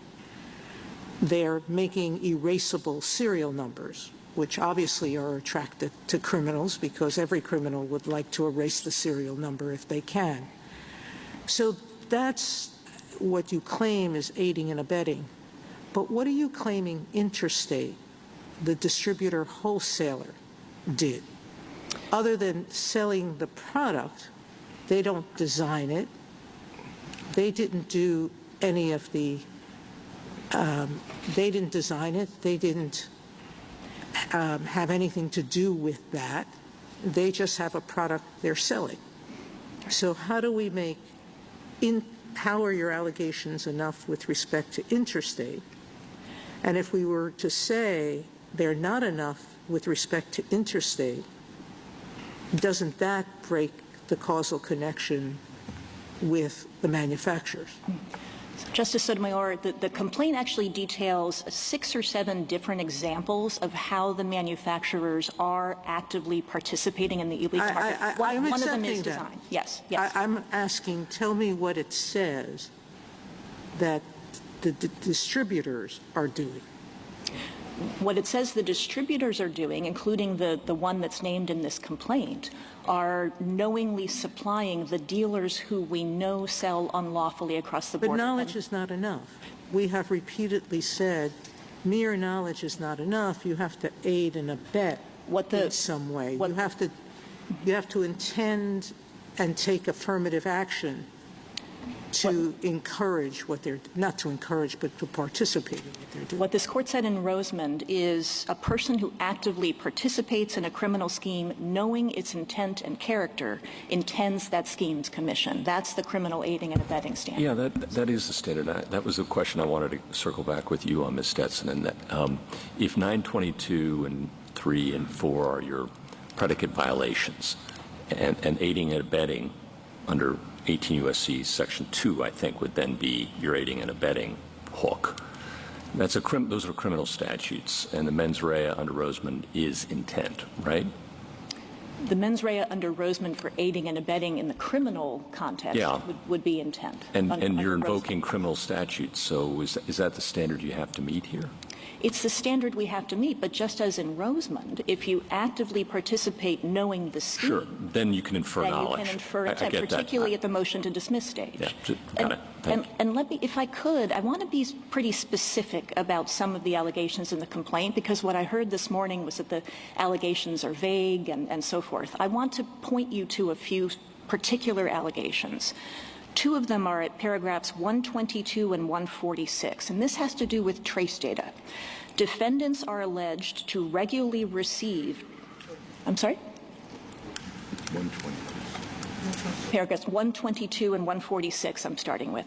They're making erasable serial numbers, which obviously are attractive to criminals because every criminal would like to erase the serial number if they can. So that's what you claim is aiding and abetting. But what are you claiming Interstate, the distributor wholesaler, did? Other than selling the product, they don't design it. They didn't do any of the, they didn't design it. They didn't have anything to do with that. They just have a product they're selling. So how do we make, how are your allegations enough with respect to Interstate? And if we were to say they're not enough with respect to Interstate, doesn't that break the causal connection with the manufacturers? Justice Sotomayor, the complaint actually details 6 or 7 different examples of how the manufacturers are actively participating in the illegal market. I'm One of them accepting is that. design. Yes, yes. I'm asking, tell me what it says that the distributors are doing. What it says the distributors are doing, including the one that's named in this complaint, are knowingly supplying the dealers who we know sell unlawfully across the border. But knowledge is not enough. We have repeatedly said mere knowledge is not enough. You have to aid and abet in some way. You have to intend and take affirmative action to encourage what they're, not to encourage, but to participate in what they're doing. What this court said in Rosemond is a person who actively participates in a criminal scheme, knowing its intent and character, intends that scheme's commission. That's the criminal aiding and abetting standard. Yeah, that is the standard. That was the question I wanted to circle back with you on, Ms. Stetson, and that if 922 and 3 and 4 are your predicate violations, and aiding and abetting under 18 U.S.C. Section 2, I think, would then be your aiding and abetting hook. Those are criminal statutes, and the mens rea under Rosemond is intent, right? The mens rea under Rosemond for aiding and abetting in the criminal context would be intent. And you're under invoking Rosemond. criminal statutes, so is that the standard you have to meet here? It's the standard we have to meet, but just as in Rosemond, if you actively participate knowing the scheme, Sure, then you can infer then knowledge. you can infer I intent, get that. particularly at the motion to dismiss stage. Yeah, got it. And let me, if I could, I want to be pretty specific about some of the allegations in the complaint, because what I heard this morning was that the allegations are vague and so forth. I want to point you to a few particular allegations. Two of them are at paragraphs 122 and 146, and this has to do with trace data. Defendants are alleged to regularly receive, I'm sorry? 120. Paragraphs 122 and 146 I'm starting with.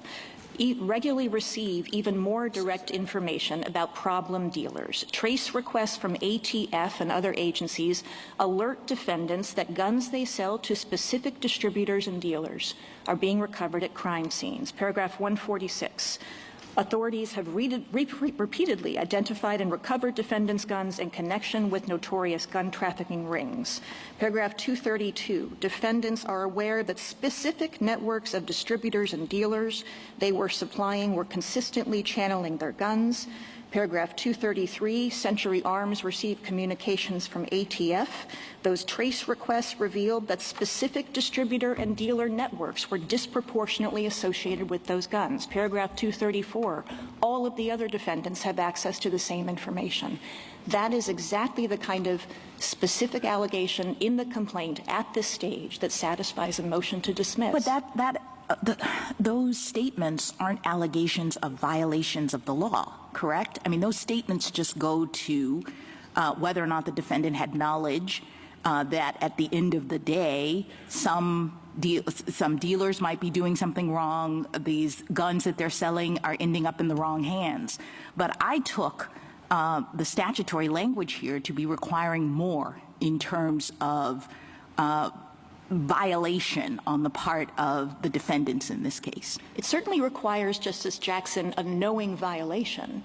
Regularly receive even more direct information about problem dealers. Trace requests from ATF and other agencies alert defendants that guns they sell to specific distributors and dealers are being recovered at crime scenes. Paragraph 146. Authorities have repeatedly identified and recovered defendants' guns in connection with notorious gun trafficking rings. Paragraph 232, defendants are aware that specific networks of distributors and dealers they were supplying were consistently channeling their guns. Paragraph 233, Century Arms received communications from ATF. Those trace requests revealed that specific distributor and dealer networks were disproportionately associated with those guns. Paragraph 234, all of the other defendants have access to the same information. That is exactly the kind of specific allegation in the complaint at this stage that satisfies a motion to dismiss. But those statements aren't allegations of violations of the law, correct? I mean, those statements just go to whether or not the defendant had knowledge that at the end of the day, some dealers might be doing something wrong. These guns that they're selling are ending up in the wrong hands. But I took the statutory language here to be requiring more in terms of violation on the part of the defendants in this case. It certainly requires, Justice Jackson, a knowing violation.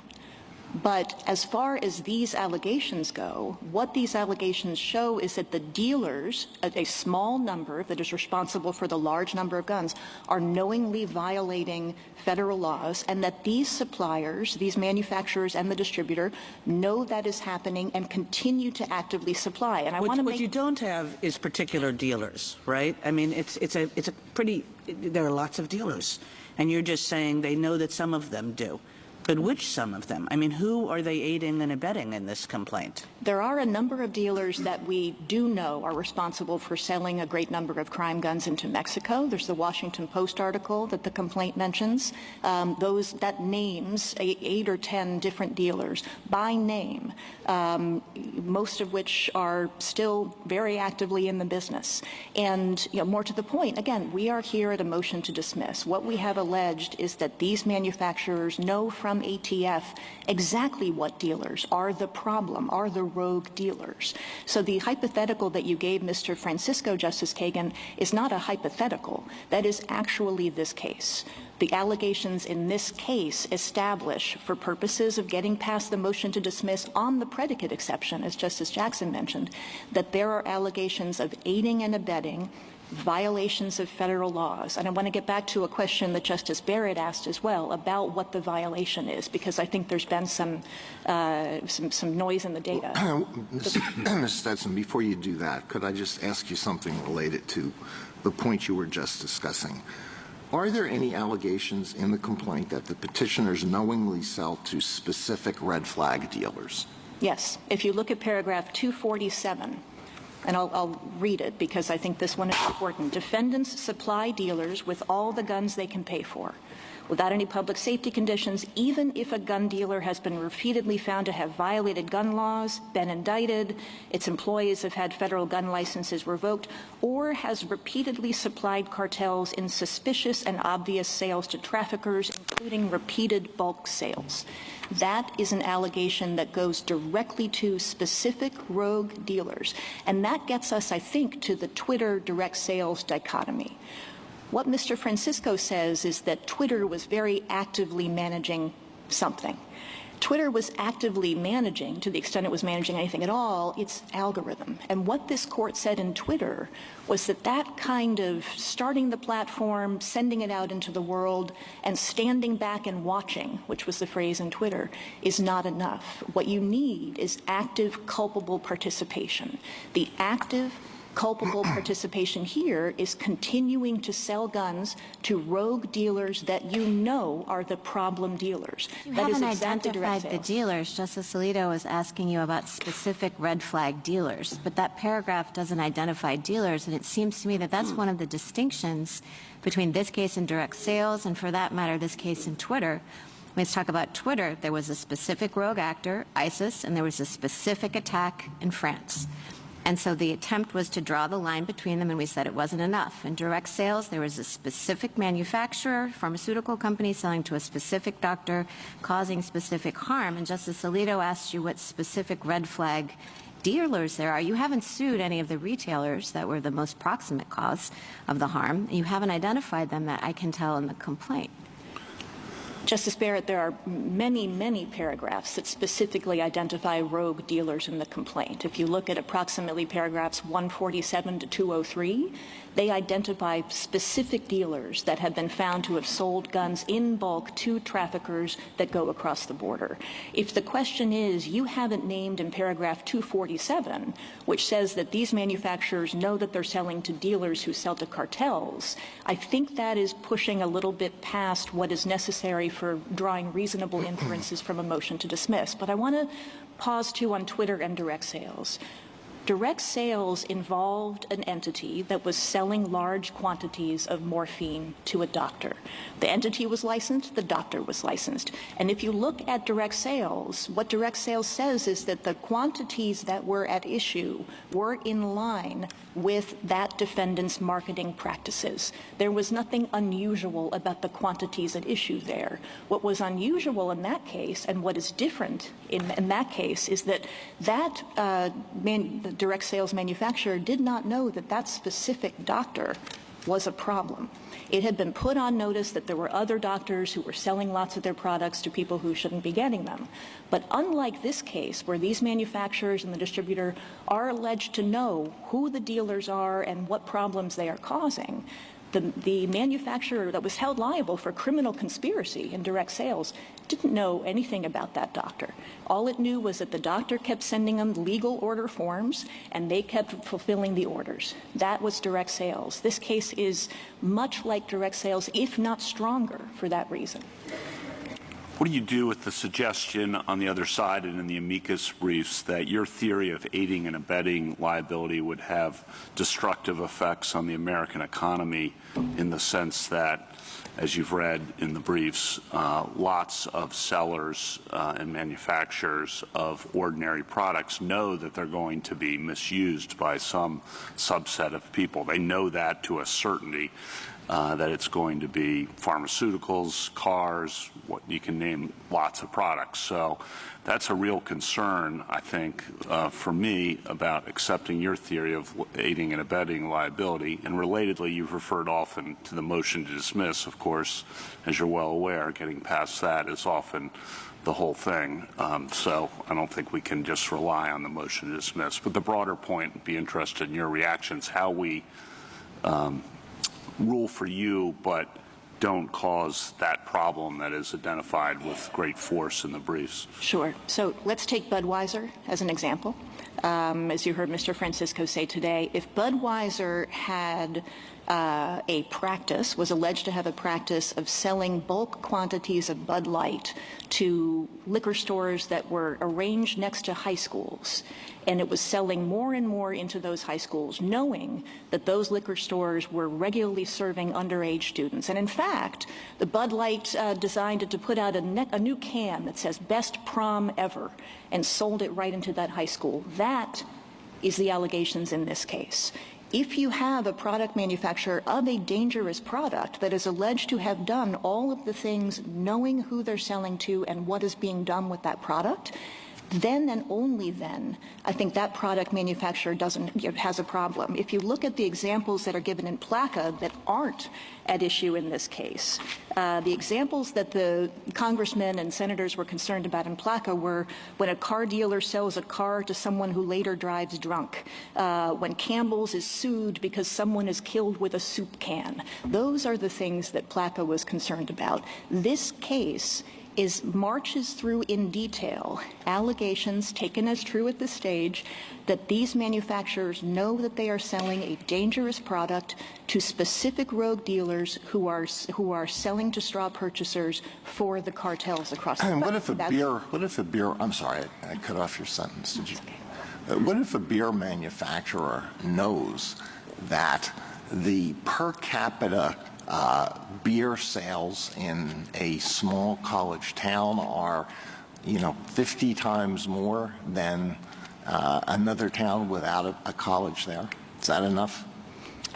But as far as these allegations go, what these allegations show is that the dealers, a small number that is responsible for the large number of guns, are knowingly violating federal laws, and that these suppliers, these manufacturers and the distributor, know that is happening and continue to actively supply. And I want to make... What you don't have is particular dealers, right? I mean, it's a pretty, there are lots of dealers, and you're just saying they know that some of them do. But which some of them? I mean, who are they aiding and abetting in this complaint? There are a number of dealers that we do know are responsible for selling a great number of crime guns into Mexico. There's the Washington Post article that the complaint mentions. That names 8 or 10 different dealers by name, most of which are still very actively in the business. And more to the point, again, we are here at a motion to dismiss. What we have alleged is that these manufacturers know from ATF exactly what dealers are the problem, are the rogue dealers. So the hypothetical that you gave Mr. Francisco, Justice Kagan, is not a hypothetical. That is actually this case. The allegations in this case establish, for purposes of getting past the motion to dismiss on the predicate exception, as Justice Jackson mentioned, that there are allegations of aiding and abetting, violations of federal laws. And I want to get back to a question that Justice Barrett asked as well about what the violation is, because I think there's been some noise in the data. Ms. Stetson, before you do that, could I just ask you something related to the point you were just discussing? Are there any allegations in the complaint that the petitioners knowingly sell to specific red flag dealers? Yes. If you look at paragraph 247, and I'll read it because I think this one is important. Defendants supply dealers with all the guns they can pay for, without any public safety conditions, even if a gun dealer has been repeatedly found to have violated gun laws, been indicted, its employees have had federal gun licenses revoked, or has repeatedly supplied cartels in suspicious and obvious sales to traffickers, including repeated bulk sales. That is an allegation that goes directly to specific rogue dealers. And that gets us, I think, to the Twitter direct sales dichotomy. What Mr. Francisco says is that Twitter was very actively managing something. Twitter was actively managing, to the extent it was managing anything at all, its algorithm. And what this court said in Twitter was that that kind of starting the platform, sending it out into the world, and standing back and watching, which was the phrase in Twitter, is not enough. What you need is active, culpable participation. The active, culpable participation here is continuing to sell guns to rogue dealers that you know are the problem dealers. You that haven't is exactly identified direct the sales. dealers. Justice Alito was asking you about specific red flag dealers, but that paragraph doesn't identify dealers, and it seems to me that that's one of the distinctions between this case and direct sales, and for that matter, this case in Twitter. Let's talk about Twitter. There was a specific rogue actor, ISIS, and there was a specific attack in France. And so the attempt was to draw the line between them, and we said it wasn't enough. In direct sales, there was a specific manufacturer, pharmaceutical company selling to a specific doctor, causing specific harm. And Justice Alito asked you what specific red flag dealers there are. You haven't sued any of the retailers that were the most proximate cause of the harm. You haven't identified them, that I can tell in the complaint. Justice Barrett, there are many, many paragraphs that specifically identify rogue dealers in the complaint. If you look at approximately paragraphs 147 to 203, they identify specific dealers that have been found to have sold guns in bulk to traffickers that go across the border. If the question is, you haven't named in paragraph 247, which says that these manufacturers know that they're selling to dealers who sell to cartels, I think that is pushing a little bit past what is necessary for drawing reasonable inferences from a motion to dismiss. But I want to pause, too, on Twitter and direct sales. Direct sales involved an entity that was selling large quantities of morphine to a doctor. The entity was licensed, the doctor was licensed. And if you look at direct sales, what direct sales says is that the quantities that were at issue were in line with that defendant's marketing practices. There was nothing unusual about the quantities at issue there. What was unusual in that case, and what is different in that case, is that the direct sales manufacturer did not know that that specific doctor was a problem. It had been put on notice that there were other doctors who were selling lots of their products to people who shouldn't be getting them. But unlike this case, where these manufacturers and the distributor are alleged to know who the dealers are and what problems they are causing, the manufacturer that was held liable for criminal conspiracy in direct sales didn't know anything about that doctor. All it knew was that the doctor kept sending them legal order forms, and they kept fulfilling the orders. That was direct sales. This case is much like direct sales, if not stronger, for that reason. What do you do with the suggestion on the other side and in the amicus briefs that your theory of aiding and abetting liability would have destructive effects on the American economy, in the sense that, as you've read in the briefs, lots of sellers and manufacturers of ordinary products know that they're going to be misused by some subset of people. They know that to a certainty. That it's going to be pharmaceuticals, cars, what you can name, lots of products. So that's a real concern, I think, for me, about accepting your theory of aiding and abetting liability. And relatedly, you've referred often to the motion to dismiss, of course, as you're well aware. Getting past that is often the whole thing. So I don't think we can just rely on the motion to dismiss. But the broader point, be interested in your reactions, how we rule for you, but don't cause that problem that is identified with great force in the briefs. Sure. So let's take Budweiser as an example. As you heard Mr. Francisco say today, if Budweiser had a practice, was alleged to have a practice of selling bulk quantities of Bud Light to liquor stores that were arranged next to high schools. And it was selling more and more into those high schools, knowing that those liquor stores were regularly serving underage students. And in fact, the Bud Light designed to put out a new can that says "Best Prom Ever" and sold it right into that high school. That is the allegations in this case. If you have a product manufacturer of a dangerous product that is alleged to have done all of the things knowing who they're selling to and what is being done with that product, then and only then, I think that product manufacturer has a problem. If you look at the examples that are given in PLCAA that aren't at issue in this case, the examples that the congressmen and senators were concerned about in PLCAA were when a car dealer sells a car to someone who later drives drunk, when Campbell's is sued because someone is killed with a soup can. Those are the things that PLCAA was concerned about. This case marches through in detail allegations taken as true at this stage that these manufacturers know that they are selling a dangerous product to specific rogue dealers who are selling to straw purchasers for the cartels across the country. What if a beer, I'm sorry, I cut off your sentence. Did you? What if a beer manufacturer knows that the per capita beer sales in a small college town are, 50 times more than another town without a college there? Is that enough?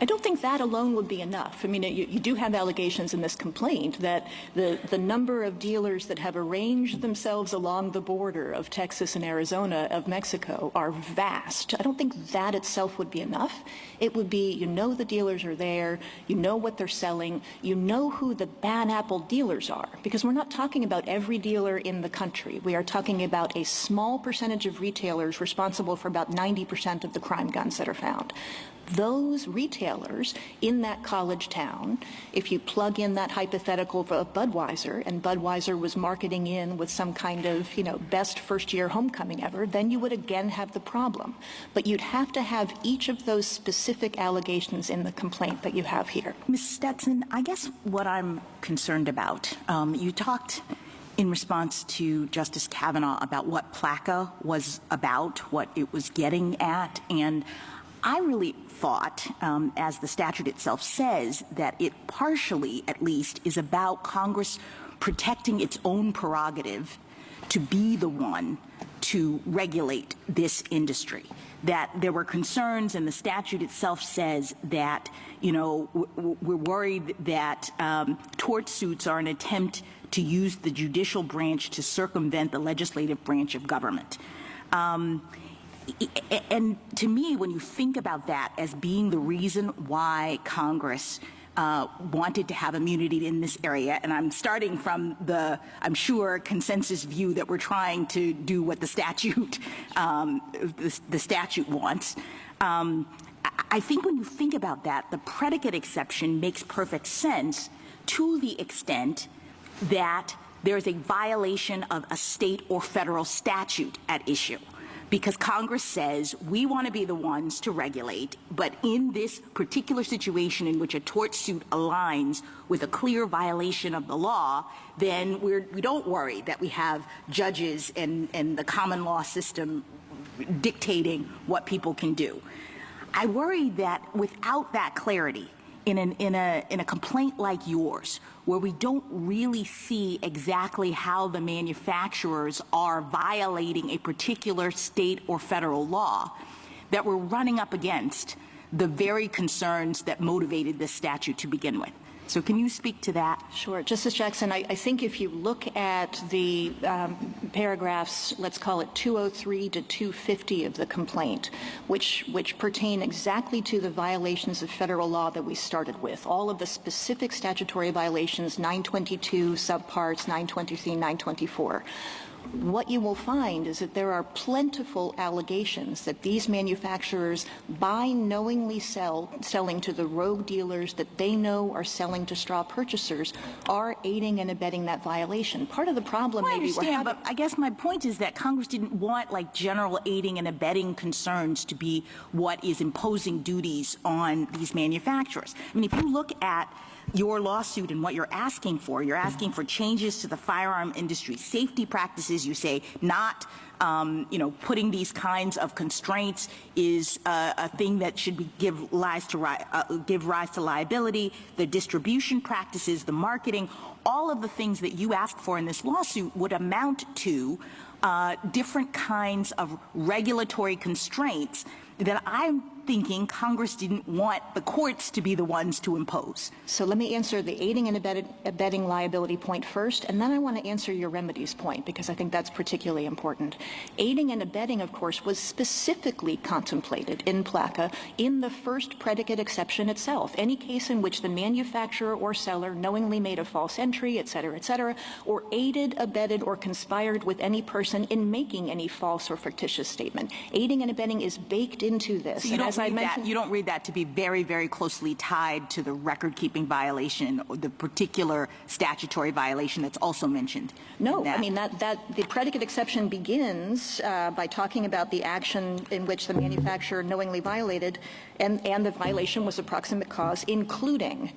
I don't think that alone would be enough. I mean, you do have allegations in this complaint that the number of dealers that have arranged themselves along the border of Texas and Arizona of Mexico are vast. I don't think that itself would be enough. It would be, the dealers are there, you know what they're selling, you know who the bad apple dealers are, because we're not talking about every dealer in the country. We are talking about a small percentage of retailers responsible for about 90% of the crime guns that are found. Those retailers in that college town, if you plug in that hypothetical of Budweiser, and Budweiser was marketing in with some kind of, best first-year homecoming ever, then you would again have the problem. But you'd have to have each of those specific allegations in the complaint that you have here. Ms. Stetson, I guess what I'm concerned about, you talked in response to Justice Kavanaugh about what PLCAA was about, what it was getting at, and I really thought, as the statute itself says, that it partially, at least, is about Congress protecting its own prerogative to be the one to regulate this industry. That there were concerns, and the statute itself says that, we're worried that tort suits are an attempt to use the judicial branch to circumvent the legislative branch of government. And to me, when you think about that as being the reason why Congress wanted to have immunity in this area, and I'm starting from I'm sure, consensus view that we're trying to do what the statute, the statute wants. I think when you think about that, the predicate exception makes perfect sense to the extent that there's a violation of a state or federal statute at issue. Because Congress says we want to be the ones to regulate, but in this particular situation in which a tort suit aligns with a clear violation of the law, then we don't worry that we have judges and the common law system dictating what people can do. I worry that without that clarity, in a complaint like yours, where we don't really see exactly how the manufacturers are violating a particular state or federal law, that we're running up against the very concerns that motivated this statute to begin with. So can you speak to that? Sure. Justice Jackson, I think if you look at the paragraphs, let's call it 203 to 250 of the complaint, which pertain exactly to the violations of federal law that we started with, all of the specific statutory violations, 922 subparts, 923, 924. what you will find is that there are plentiful allegations that these manufacturers, by knowingly selling to the rogue dealers that they know are selling to straw purchasers, are aiding and abetting that violation. Part of the problem Well, I maybe understand, but I guess my point is that Congress didn't want like general aiding and abetting concerns to be what is imposing duties on these manufacturers. I mean, if you look at your lawsuit and what you're asking for changes to the firearm industry safety practices. You say not, putting these kinds of constraints is a thing that should give rise to liability. The distribution practices, the marketing, all of the things that you asked for in this lawsuit would amount to different kinds of regulatory constraints that I'm thinking Congress didn't want the courts to be the ones to impose. So let me answer the aiding and abetting liability point first, and then I want to answer your remedies point, because I think that's particularly important. Aiding and abetting, of course, was specifically contemplated in PLCAA in the first predicate exception itself. Any case in which the manufacturer or seller knowingly made a false entry, et cetera, or aided, abetted, or conspired with any person in making any false or fictitious statement. Aiding and abetting is baked into this. So you don't read that to be very, very closely tied to the record-keeping violation or the particular statutory violation that's also mentioned. No, I mean that the predicate exception begins by talking about the action in which the manufacturer knowingly violated, and the violation was a proximate cause, including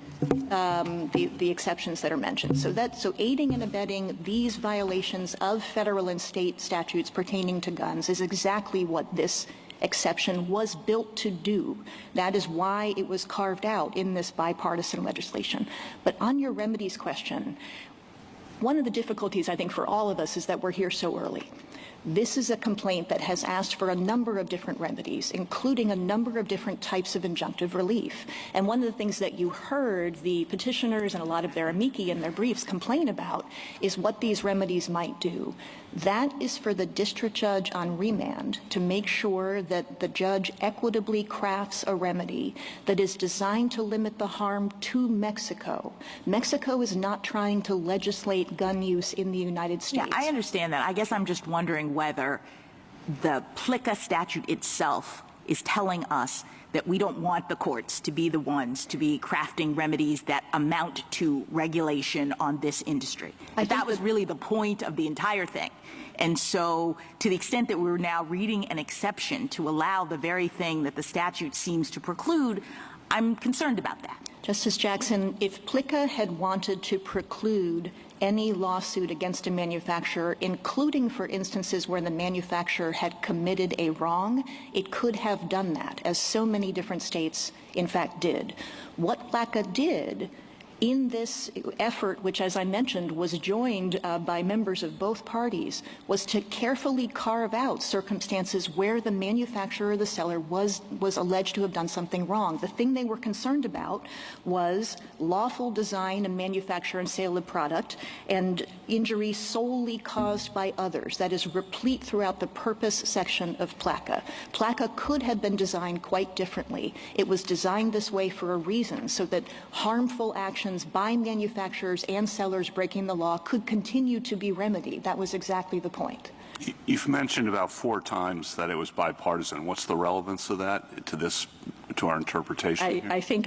the exceptions that are mentioned. So aiding and abetting these violations of federal and state statutes pertaining to guns is exactly what this exception was built to do. That is why it was carved out in this bipartisan legislation. But on your remedies question, one of the difficulties, I think, for all of us is that we're here so early. This is a complaint that has asked for a number of different remedies, including a number of different types of injunctive relief. And one of the things that you heard the petitioners and a lot of their amici in their briefs complain about is what these remedies might do. That is for the district judge on remand to make sure that the judge equitably crafts a remedy that is designed to limit the harm to Mexico. Mexico is not trying to legislate gun use in the United States. Yeah, I understand that. I guess I'm just wondering whether the PLCAA statute itself is telling us that we don't want the courts to be the ones to be crafting remedies that amount to regulation on this industry. That was really the point of the entire thing. And so to the extent that we're now reading an exception to allow the very thing that the statute seems to preclude, I'm concerned about that. Justice Jackson, if PLCAA had wanted to preclude any lawsuit against a manufacturer, including for instances where the manufacturer had committed a wrong, it could have done that, as so many different states, in fact, did. What PLCAA did in this effort, which, as I mentioned, was joined by members of both parties, was to carefully carve out circumstances where the manufacturer or the seller was alleged to have done something wrong. The thing they were concerned about was lawful design and manufacture and sale of product and injury solely caused by others. That is replete throughout the purpose section of PLCAA. PLCAA could have been designed quite differently. It was designed this way for a reason, so that harmful actions by manufacturers and sellers breaking the law could continue to be remedied. That was exactly the point. You've mentioned about 4 times that it was bipartisan. What's the relevance of that to our interpretation? I think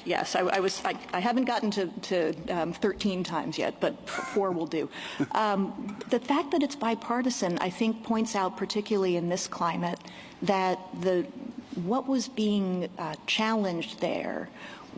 yes, I haven't gotten to 13 times yet, but 4 will do. The fact that it's bipartisan, I think, points out, particularly in this climate, that what was being challenged there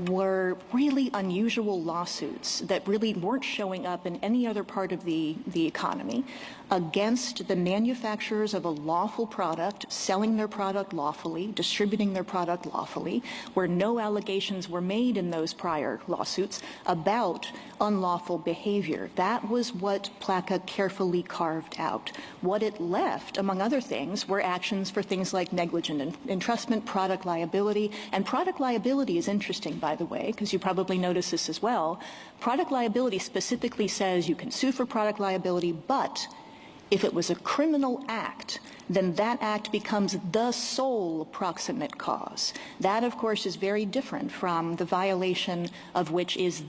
were really unusual lawsuits that really weren't showing up in any other part of the economy against the manufacturers of a lawful product, selling their product lawfully, distributing their product lawfully, where no allegations were made in those prior lawsuits about unlawful behavior. That was what PLCAA carefully carved out. What it left, among other things, were actions for things like negligent entrustment, product liability. And product liability is interesting, by the way, because you probably noticed this as well. Product liability specifically says you can sue for product liability, but If it was a criminal act, then that act becomes the sole proximate cause. That, of course, is very different from the violation of which is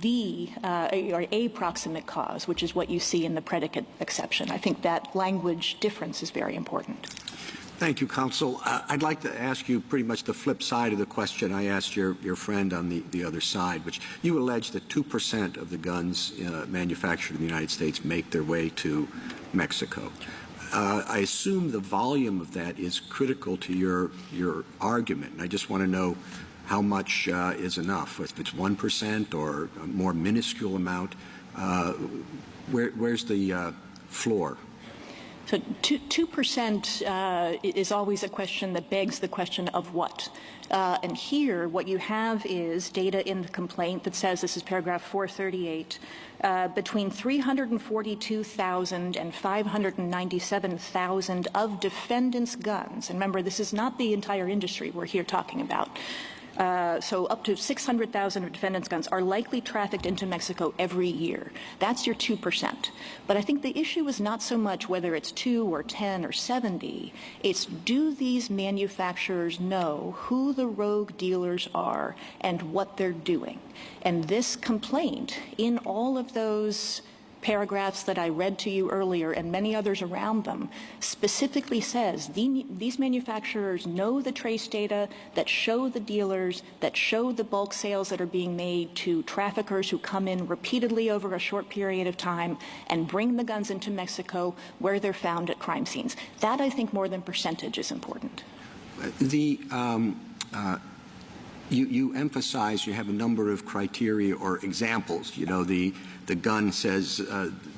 or a proximate cause, which is what you see in the predicate exception. I think that language difference is very important. Thank you, counsel. I'd like to ask you pretty much the flip side of the question I asked your friend on the other side, which you allege that 2% of the guns manufactured in the United States make their way to Mexico. I assume the volume of that is critical to your argument, and I just want to know how much is enough. If it's 1% or a more minuscule amount, where's the floor? So 2% is always a question that begs the question of what. And here, what you have is data in the complaint that says, this is paragraph 438, between 342,000 and 597,000 of defendants' guns. And remember, this is not the entire industry we're here talking about. So up to 600,000 of defendants' guns are likely trafficked into Mexico every year. That's your 2%. But I think the issue is not so much whether it's 2 or 10 or 70. It's, do these manufacturers know who the rogue dealers are and what they're doing? And this complaint, in all of those paragraphs that I read to you earlier and many others around them, specifically says these manufacturers know the trace data that show the dealers, that show the bulk sales that are being made to traffickers who come in repeatedly over a short period of time and bring the guns into Mexico where they're found at crime scenes. That, I think, more than percentage is important. You emphasize you have a number of criteria or examples. You know, the gun says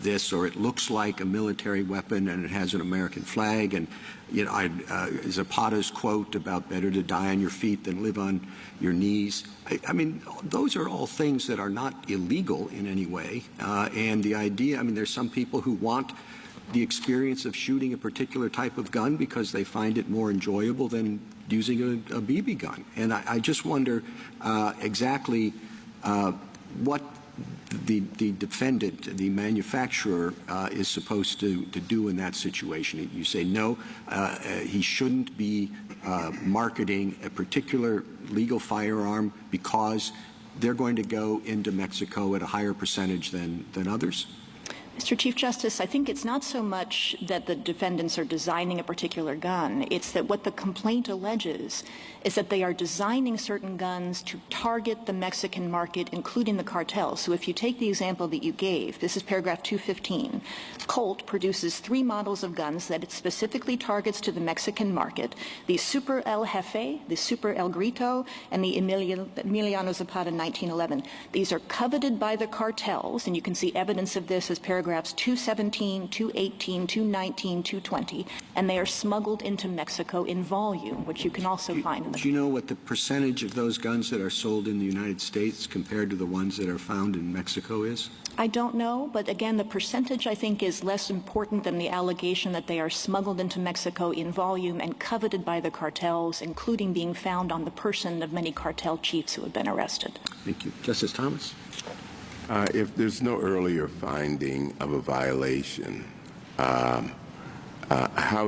this, or it looks like a military weapon and it has an American flag. And, you know, Zapata's quote about better to die on your feet than live on your knees. I mean, those are all things that are not illegal in any way. And the idea, I mean, there's some people who want the experience of shooting a particular type of gun because they find it more enjoyable than using a BB gun. And I just wonder exactly what the defendant, the manufacturer, is supposed to do in that situation. You say, no, he shouldn't be marketing a particular legal firearm because they're going to go into Mexico at a higher percentage than others? Mr. Chief Justice, I think it's not so much that the defendants are designing a particular gun. It's that what the complaint alleges is that they are designing certain guns to target the Mexican market, including the cartel. So if you take the example that you gave, this is paragraph 215. Colt produces 3 models of guns that it specifically targets to the Mexican market: the Super El Jefe, the Super El Grito, and the Emiliano Zapata 1911. These are coveted by the cartels, and you can see evidence of this as paragraphs 217, 218, 219, 220, and they are smuggled into Mexico in volume, which you can also find in the... Do you know what the percentage of those guns that are sold in the United States compared to the ones that are found in Mexico is? I don't know, but again, the percentage, I think, is less important than the allegation that they are smuggled into Mexico in volume and coveted by the cartels, including being found on the person of many cartel chiefs who have been arrested. Thank you. Justice Thomas? If there's no earlier finding of a violation, how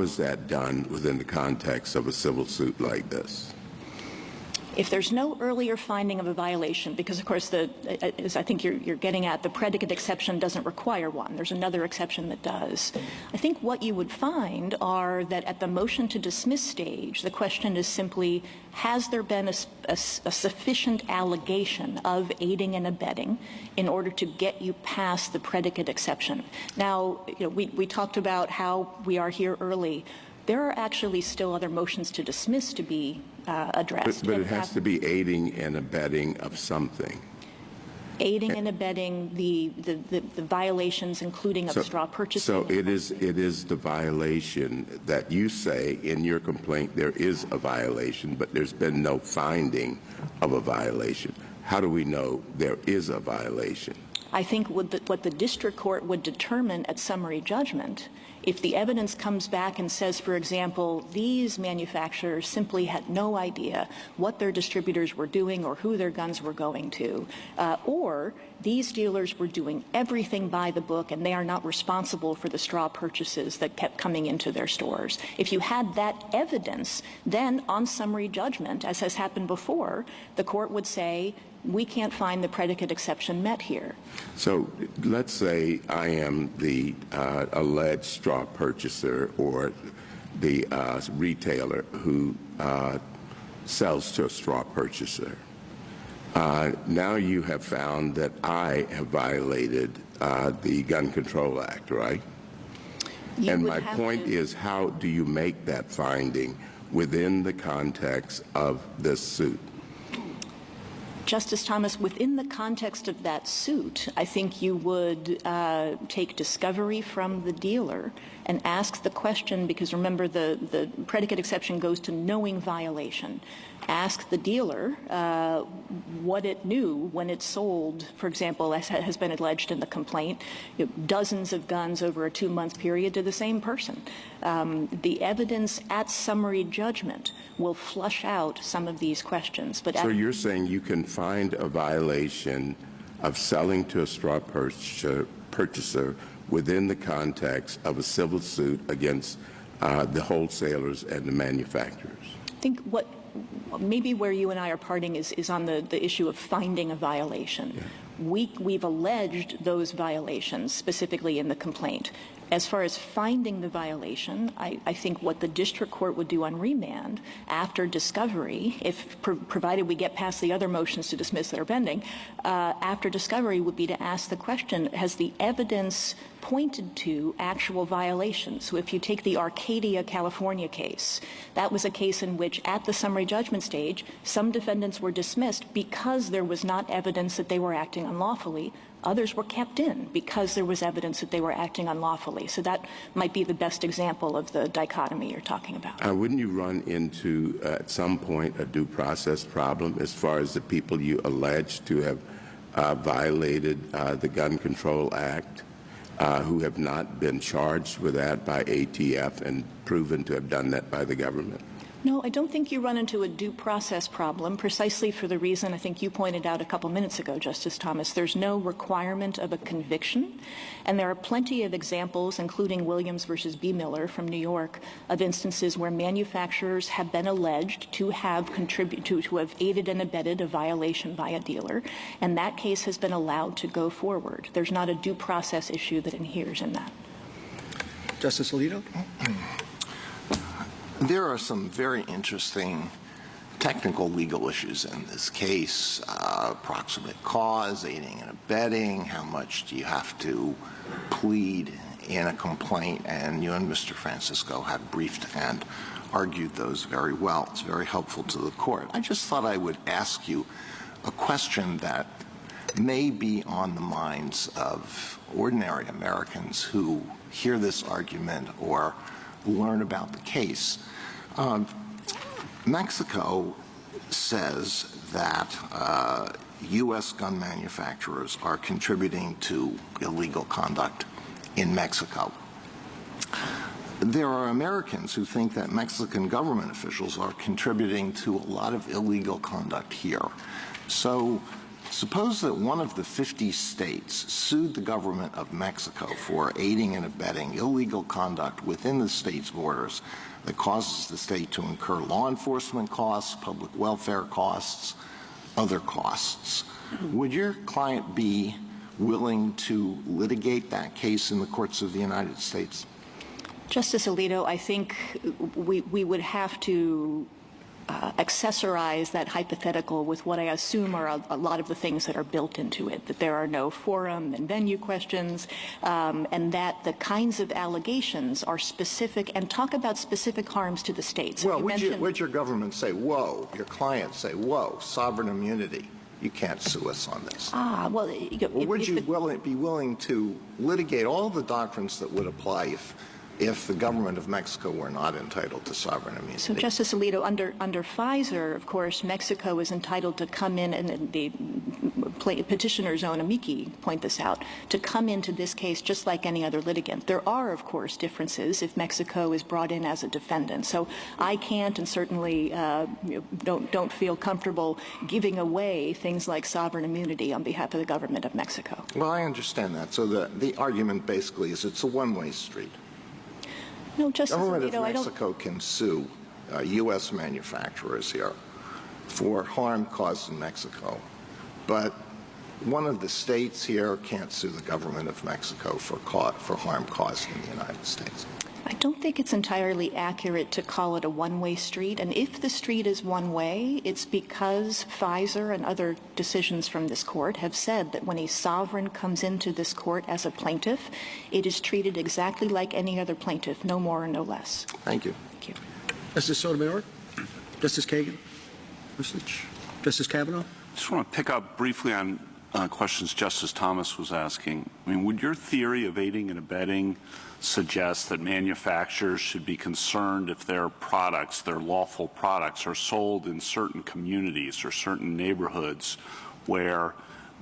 is that done within the context of a civil suit like this? If there's no earlier finding of a violation, because of course, as I think you're getting at, the predicate exception doesn't require one. There's another exception that does. I think what you would find are that at the motion to dismiss stage, the question is simply, has there been a sufficient allegation of aiding and abetting in order to get you past the predicate exception? Now, you know, we talked about how we are here early. There are actually still other motions to dismiss to be addressed. But it has to be aiding and abetting of something. Aiding and abetting the violations, including of straw purchasing. So it is the violation that you say in your complaint there is a violation, but there's been no finding of a violation. How do we know there is a violation? I think what the district court would determine at summary judgment, if the evidence comes back and says, for example, these manufacturers simply had no idea what their distributors were doing or who their guns were going to, or these dealers were doing everything by the book and they are not responsible for the straw purchases that kept coming into their stores. If you had that evidence, then on summary judgment, as has happened before, the court would say, we can't find the predicate exception met here. So let's say I am the alleged straw purchaser or the retailer who sells to a straw purchaser. Now you have found that I have violated the Gun Control Act, right? And my point is, how do you make that finding within the context of this suit? Justice Thomas, within the context of that suit, I think you would take discovery from the dealer and ask the question, because remember the predicate exception goes to knowing violation. Ask the dealer what it knew when it sold, for example, as has been alleged in the complaint, dozens of guns over a 2-month period to the same person. The evidence at summary judgment will flush out some of these questions. But so you're saying you can find a violation of selling to a straw purchaser within the context of a civil suit against the wholesalers and the manufacturers? I think maybe where you and I are parting is on the issue of finding a violation. Yeah. We've alleged those violations specifically in the complaint. As far as finding the violation, I think what the district court would do on remand after discovery, if provided we get past the other motions to dismiss that are pending, after discovery would be to ask the question, has the evidence pointed to actual violations? So if you take the Arcadia, California case, that was a case in which at the summary judgment stage, some defendants were dismissed because there was not evidence that they were acting unlawfully. Others were kept in because there was evidence that they were acting unlawfully. So that might be the best example of the dichotomy you're talking about. Wouldn't you run into, at some point, a due process problem as far as the people you allege to have violated the Gun Control Act, who have not been charged with that by ATF and proven to have done that by the government? No, I don't think you run into a due process problem, precisely for the reason I think you pointed out a couple minutes ago, Justice Thomas. There's no requirement of a conviction, and there are plenty of examples, including Williams versus B. Miller from New York, of instances where manufacturers have been alleged to have to have aided and abetted a violation by a dealer, and that case has been allowed to go forward. There's not a due process issue that inheres in that. Justice Alito? There are some very interesting technical legal issues in this case. Proximate cause, aiding and abetting, how much do you have to plead in a complaint? And you and Mr. Francisco have briefed and argued those very well. It's very helpful to the court. I just thought I would ask you a question that may be on the minds of ordinary Americans who hear this argument or learn about the case. Mexico says that U.S. gun manufacturers are contributing to illegal conduct in Mexico. There are Americans who think that Mexican government officials are contributing to a lot of illegal conduct here. So suppose that one of the 50 states sued the government of Mexico for aiding and abetting illegal conduct within the state's borders that causes the state to incur law enforcement costs, public welfare costs, other costs. Would your client be willing to litigate that case in the courts of the United States? Justice Alito, I think we would have to accessorize that hypothetical with what I assume are a lot of the things that are built into it, that there are no forum and venue questions, and that the kinds of allegations are specific and talk about specific harms to the states. Well, would your government say, whoa, your client say, whoa, sovereign immunity, you can't sue us on this? Well, would you be willing to litigate all the doctrines that would apply if if the government of Mexico were not entitled to sovereign immunity? So, Justice Alito, under Pfizer, of course, Mexico is entitled to come in, and the petitioner's own amici point this out, to come into this case just like any other litigant. There are, of course, differences if Mexico is brought in as a defendant. So I can't and certainly don't feel comfortable giving away things like sovereign immunity on behalf of the government of Mexico. Well, I understand that. So the argument basically is it's a one-way street. No, Justice The government Alito, of Mexico can sue U.S. manufacturers here for harm caused in Mexico, but one of the states here can't sue the government of Mexico for harm caused in the United States. I don't think it's entirely accurate to call it a one-way street. And if the street is one way, it's because Pfizer and other decisions from this court have said that when a sovereign comes into this court as a plaintiff, it is treated exactly like any other plaintiff, no more and no less. Thank you. Thank you. Justice Sotomayor? Justice Kagan? Justice Kavanaugh? I just want to pick up briefly on questions Justice Thomas was asking. I mean, would your theory of aiding and abetting suggest that manufacturers should be concerned if their products, their lawful products, are sold in certain communities or certain neighborhoods where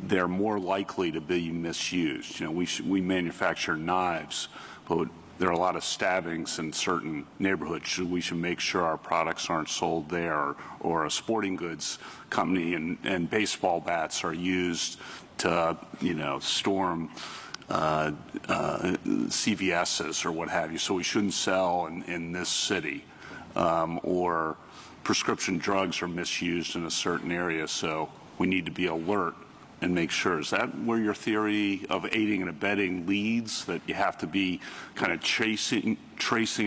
they're more likely to be misused? You know, we manufacture knives, but there are a lot of stabbings in certain neighborhoods. We should make sure our products aren't sold there, or a sporting goods company and baseball bats are used to, storm CVS's or what have you. So we shouldn't sell in this city, or prescription drugs are misused in a certain area. So we need to be alert and make sure. Is that where your theory of aiding and abetting leads, that you have to be kind of tracing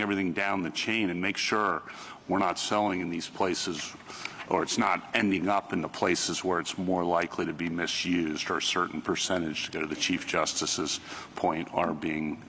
everything down the chain and make sure we're not selling in these places, or it's not ending up in the places where it's more likely to be misused, or a certain percentage, to go to the Chief Justice's point, are being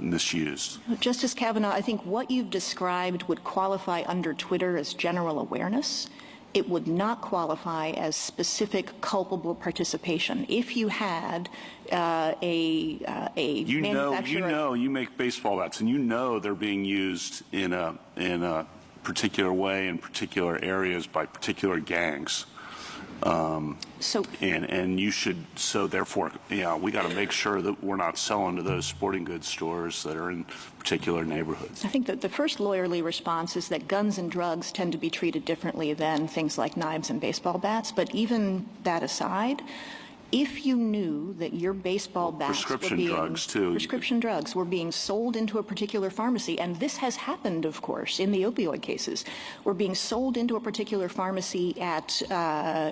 misused? Justice Kavanaugh, I think what you've described would qualify under Twitter as general awareness. It would not qualify as specific culpable participation. If you had a manufacturer, you make baseball bats, and they're being used in a particular way in particular areas by particular gangs. And you should, so therefore, we got to make sure that we're not selling to those sporting goods stores that are in particular neighborhoods. I think that the first lawyerly response is that guns and drugs tend to be treated differently than things like knives and baseball bats. But even that aside, if you knew that your baseball bats prescription drugs were being sold into a particular pharmacy, and this has happened, of course, in the opioid cases, were being sold into a particular pharmacy at,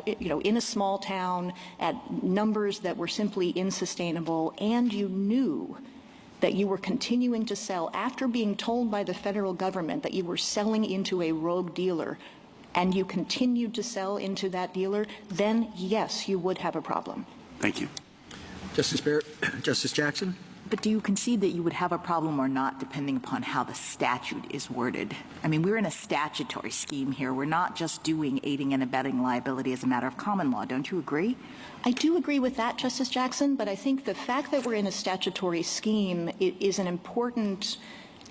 in a small town at numbers that were simply insustainable, and you knew that you were continuing to sell after being told by the federal government that you were selling into a rogue dealer, and you continued to sell into that dealer, then yes, you would have a problem. Thank you. Justice Barrett? Justice Jackson? But do you concede that you would have a problem or not, depending upon how the statute is worded? I mean, we're in a statutory scheme here. We're not just doing aiding and abetting liability as a matter of common law. Don't you agree? I do agree with that, Justice Jackson, but I think the fact that we're in a statutory scheme is an important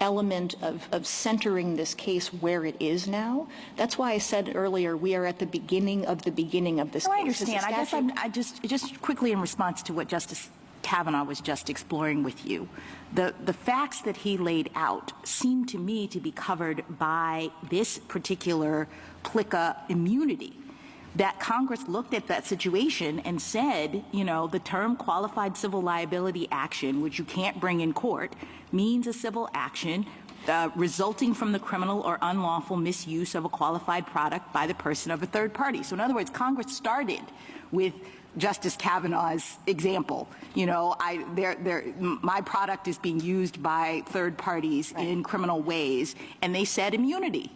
element of centering this case where it is now. That's why I said earlier we are at the beginning of this case. I understand. I guess just quickly in response to what Justice Kavanaugh was just exploring with you, the facts that he laid out seem to me to be covered by this particular PLCAA immunity. That Congress looked at that situation and said, the term qualified civil liability action, which you can't bring in court, means a civil action resulting from the criminal or unlawful misuse of a qualified product by the person of a third party. So in other words, Congress started with Justice Kavanaugh's example. My product is being used by third parties in criminal ways, and they said immunity.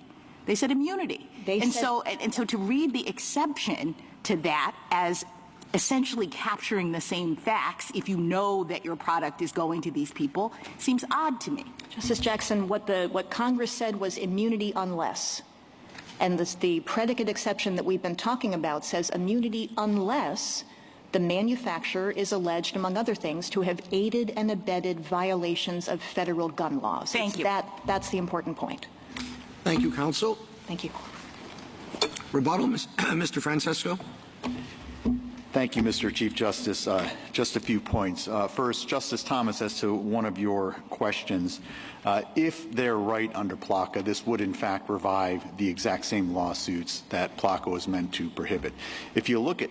They said immunity. So to read the exception to that as essentially capturing the same facts, if you know that your product is going to these people, seems odd to me. Justice Jackson, what Congress said was immunity unless. And the predicate exception that we've been talking about says immunity unless The manufacturer is alleged, among other things, to have aided and abetted violations of federal gun laws. Thank you. That's the important point. Thank you, counsel. Thank you. Rebuttal, Mr. Francesco. Thank you, Mr. Chief Justice. Just a few points. First, Justice Thomas, as to one of your questions, if they're right under PLCAA, this would in fact revive the exact same lawsuits that PLCAA was meant to prohibit. If you look at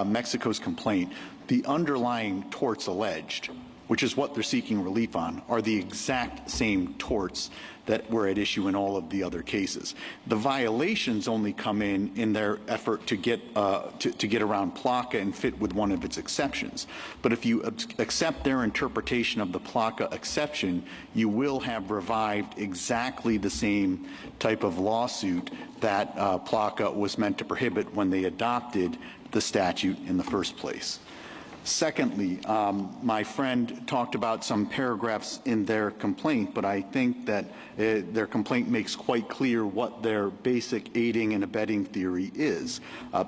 Mexico's complaint, the underlying torts alleged, which is what they're seeking relief on, are the exact same torts that were at issue in all of the other cases. The violations only come in their effort to get around PLCAA and fit with one of its exceptions. But if you accept their interpretation of the PLCAA exception, you will have revived exactly the same type of lawsuit that PLCAA was meant to prohibit when they adopted the statute in the first place. Secondly, my friend talked about some paragraphs in their complaint, but I think that their complaint makes quite clear what their basic aiding and abetting theory is.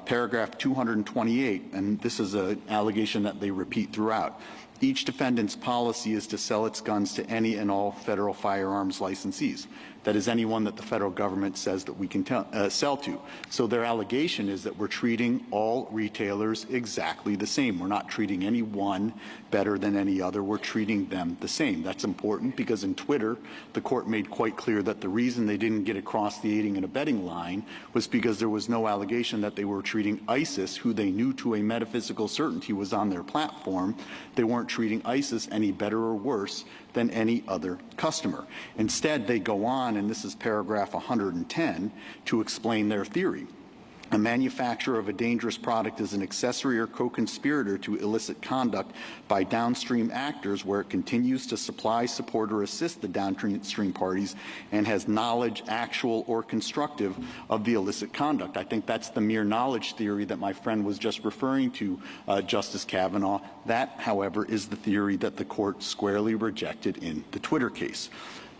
Paragraph 228, and this is an allegation that they repeat throughout. Each defendant's policy is to sell its guns to any and all federal firearms licensees. That is anyone that the federal government says that we can sell to. So their allegation is that we're treating all retailers exactly the same. We're not treating any one better than any other. We're treating them the same. That's important because in Twitter, the court made quite clear that the reason they didn't get across the aiding and abetting line was because there was no allegation that they were treating ISIS, who they knew to a metaphysical certainty was on their platform. They weren't treating ISIS any better or worse than any other customer. Instead, they go on, and this is paragraph 110, to explain their theory. A manufacturer of a dangerous product is an accessory or co-conspirator to illicit conduct by downstream actors where it continues to supply, support, or assist the downstream parties and has knowledge, actual or constructive, of the illicit conduct. I think that's the mere knowledge theory that my friend was just referring to, Justice Kavanaugh. That, however, is the theory that the court squarely rejected in the Twitter case.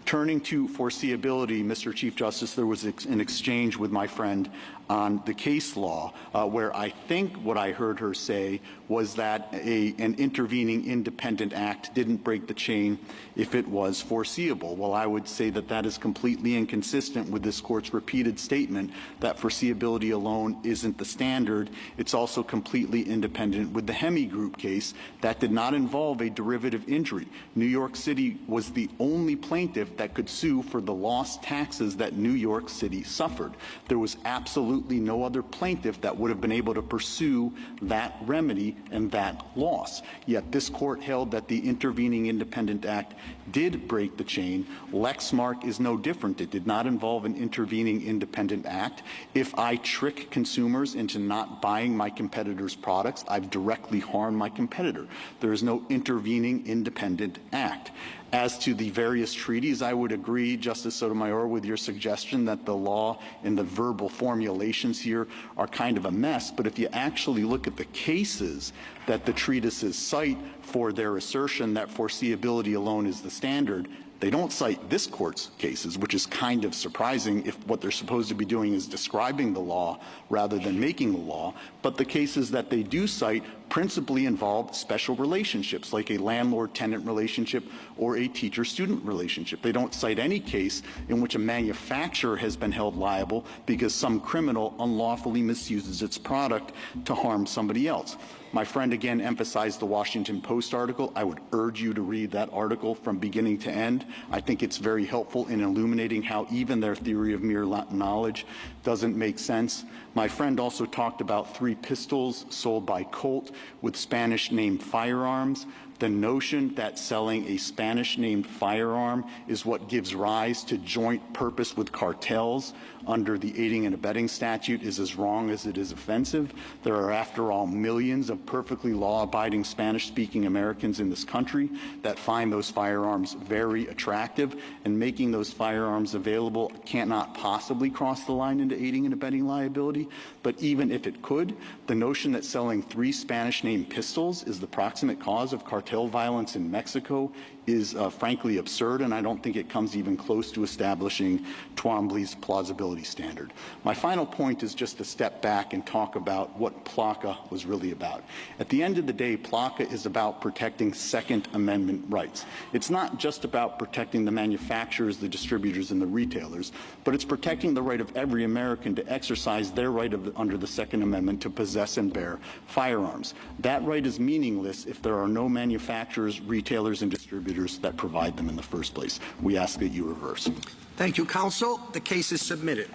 Turning to foreseeability, Mr. Chief Justice, there was an exchange with my friend on the case law where I think what I heard her say was that an intervening independent act didn't break the chain if it was foreseeable. Well, I would say that that is completely inconsistent with this court's repeated statement that foreseeability alone isn't the standard. It's also completely independent with the Hemi Group case that did not involve a derivative injury. New York City was the only plaintiff that could sue for the lost taxes that New York City suffered. There was absolutely no other plaintiff that would have been able to pursue that remedy and that loss. Yet this court held that the intervening independent act did break the chain. Lexmark is no different. It did not involve an intervening independent act. If I trick consumers into not buying my competitor's products, I've directly harmed my competitor. There is no intervening independent act. As to the various treaties, I would agree, Justice Sotomayor, with your suggestion that the law and the verbal formulations here are kind of a mess. But if you actually look at the cases that the treatises cite for their assertion that foreseeability alone is the standard, they don't cite this court's cases, which is kind of surprising if what they're supposed to be doing is describing the law rather than making the law. But the cases that they do cite principally involve special relationships, like a landlord-tenant relationship or a teacher-student relationship. They don't cite any case in which a manufacturer has been held liable because some criminal unlawfully misuses its product to harm somebody else. My friend again emphasized the Washington Post article. I would urge you to read that article from beginning to end. I think it's very helpful in illuminating how even their theory of mere knowledge doesn't make sense. My friend also talked about 3 pistols sold by Colt with Spanish-named firearms. The notion that selling a Spanish-named firearm is what gives rise to joint purpose with cartels under the aiding and abetting statute is as wrong as it is offensive. There are, after all, millions of perfectly law-abiding Spanish-speaking Americans in this country that find those firearms very attractive, and making those firearms available cannot possibly cross the line into aiding and abetting liability. But even if it could, the notion that selling 3 Spanish-named pistols is the proximate cause of cartel cartel violence in Mexico is frankly absurd, and I don't think it comes even close to establishing Twombly's plausibility standard. My final point is just to step back and talk about what PLCAA was really about. At the end of the day, PLCAA is about protecting Second Amendment rights. It's not just about protecting the manufacturers, the distributors, and the retailers, but it's protecting the right of every American to exercise their right under the Second Amendment to possess and bear firearms. That right is meaningless if there are no manufacturers, retailers, and distributors that provide them in the first place. We ask that you reverse. Thank you, counsel. The case is submitted.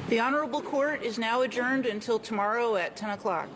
The Honorable Court is now adjourned until tomorrow at 10 o'clock.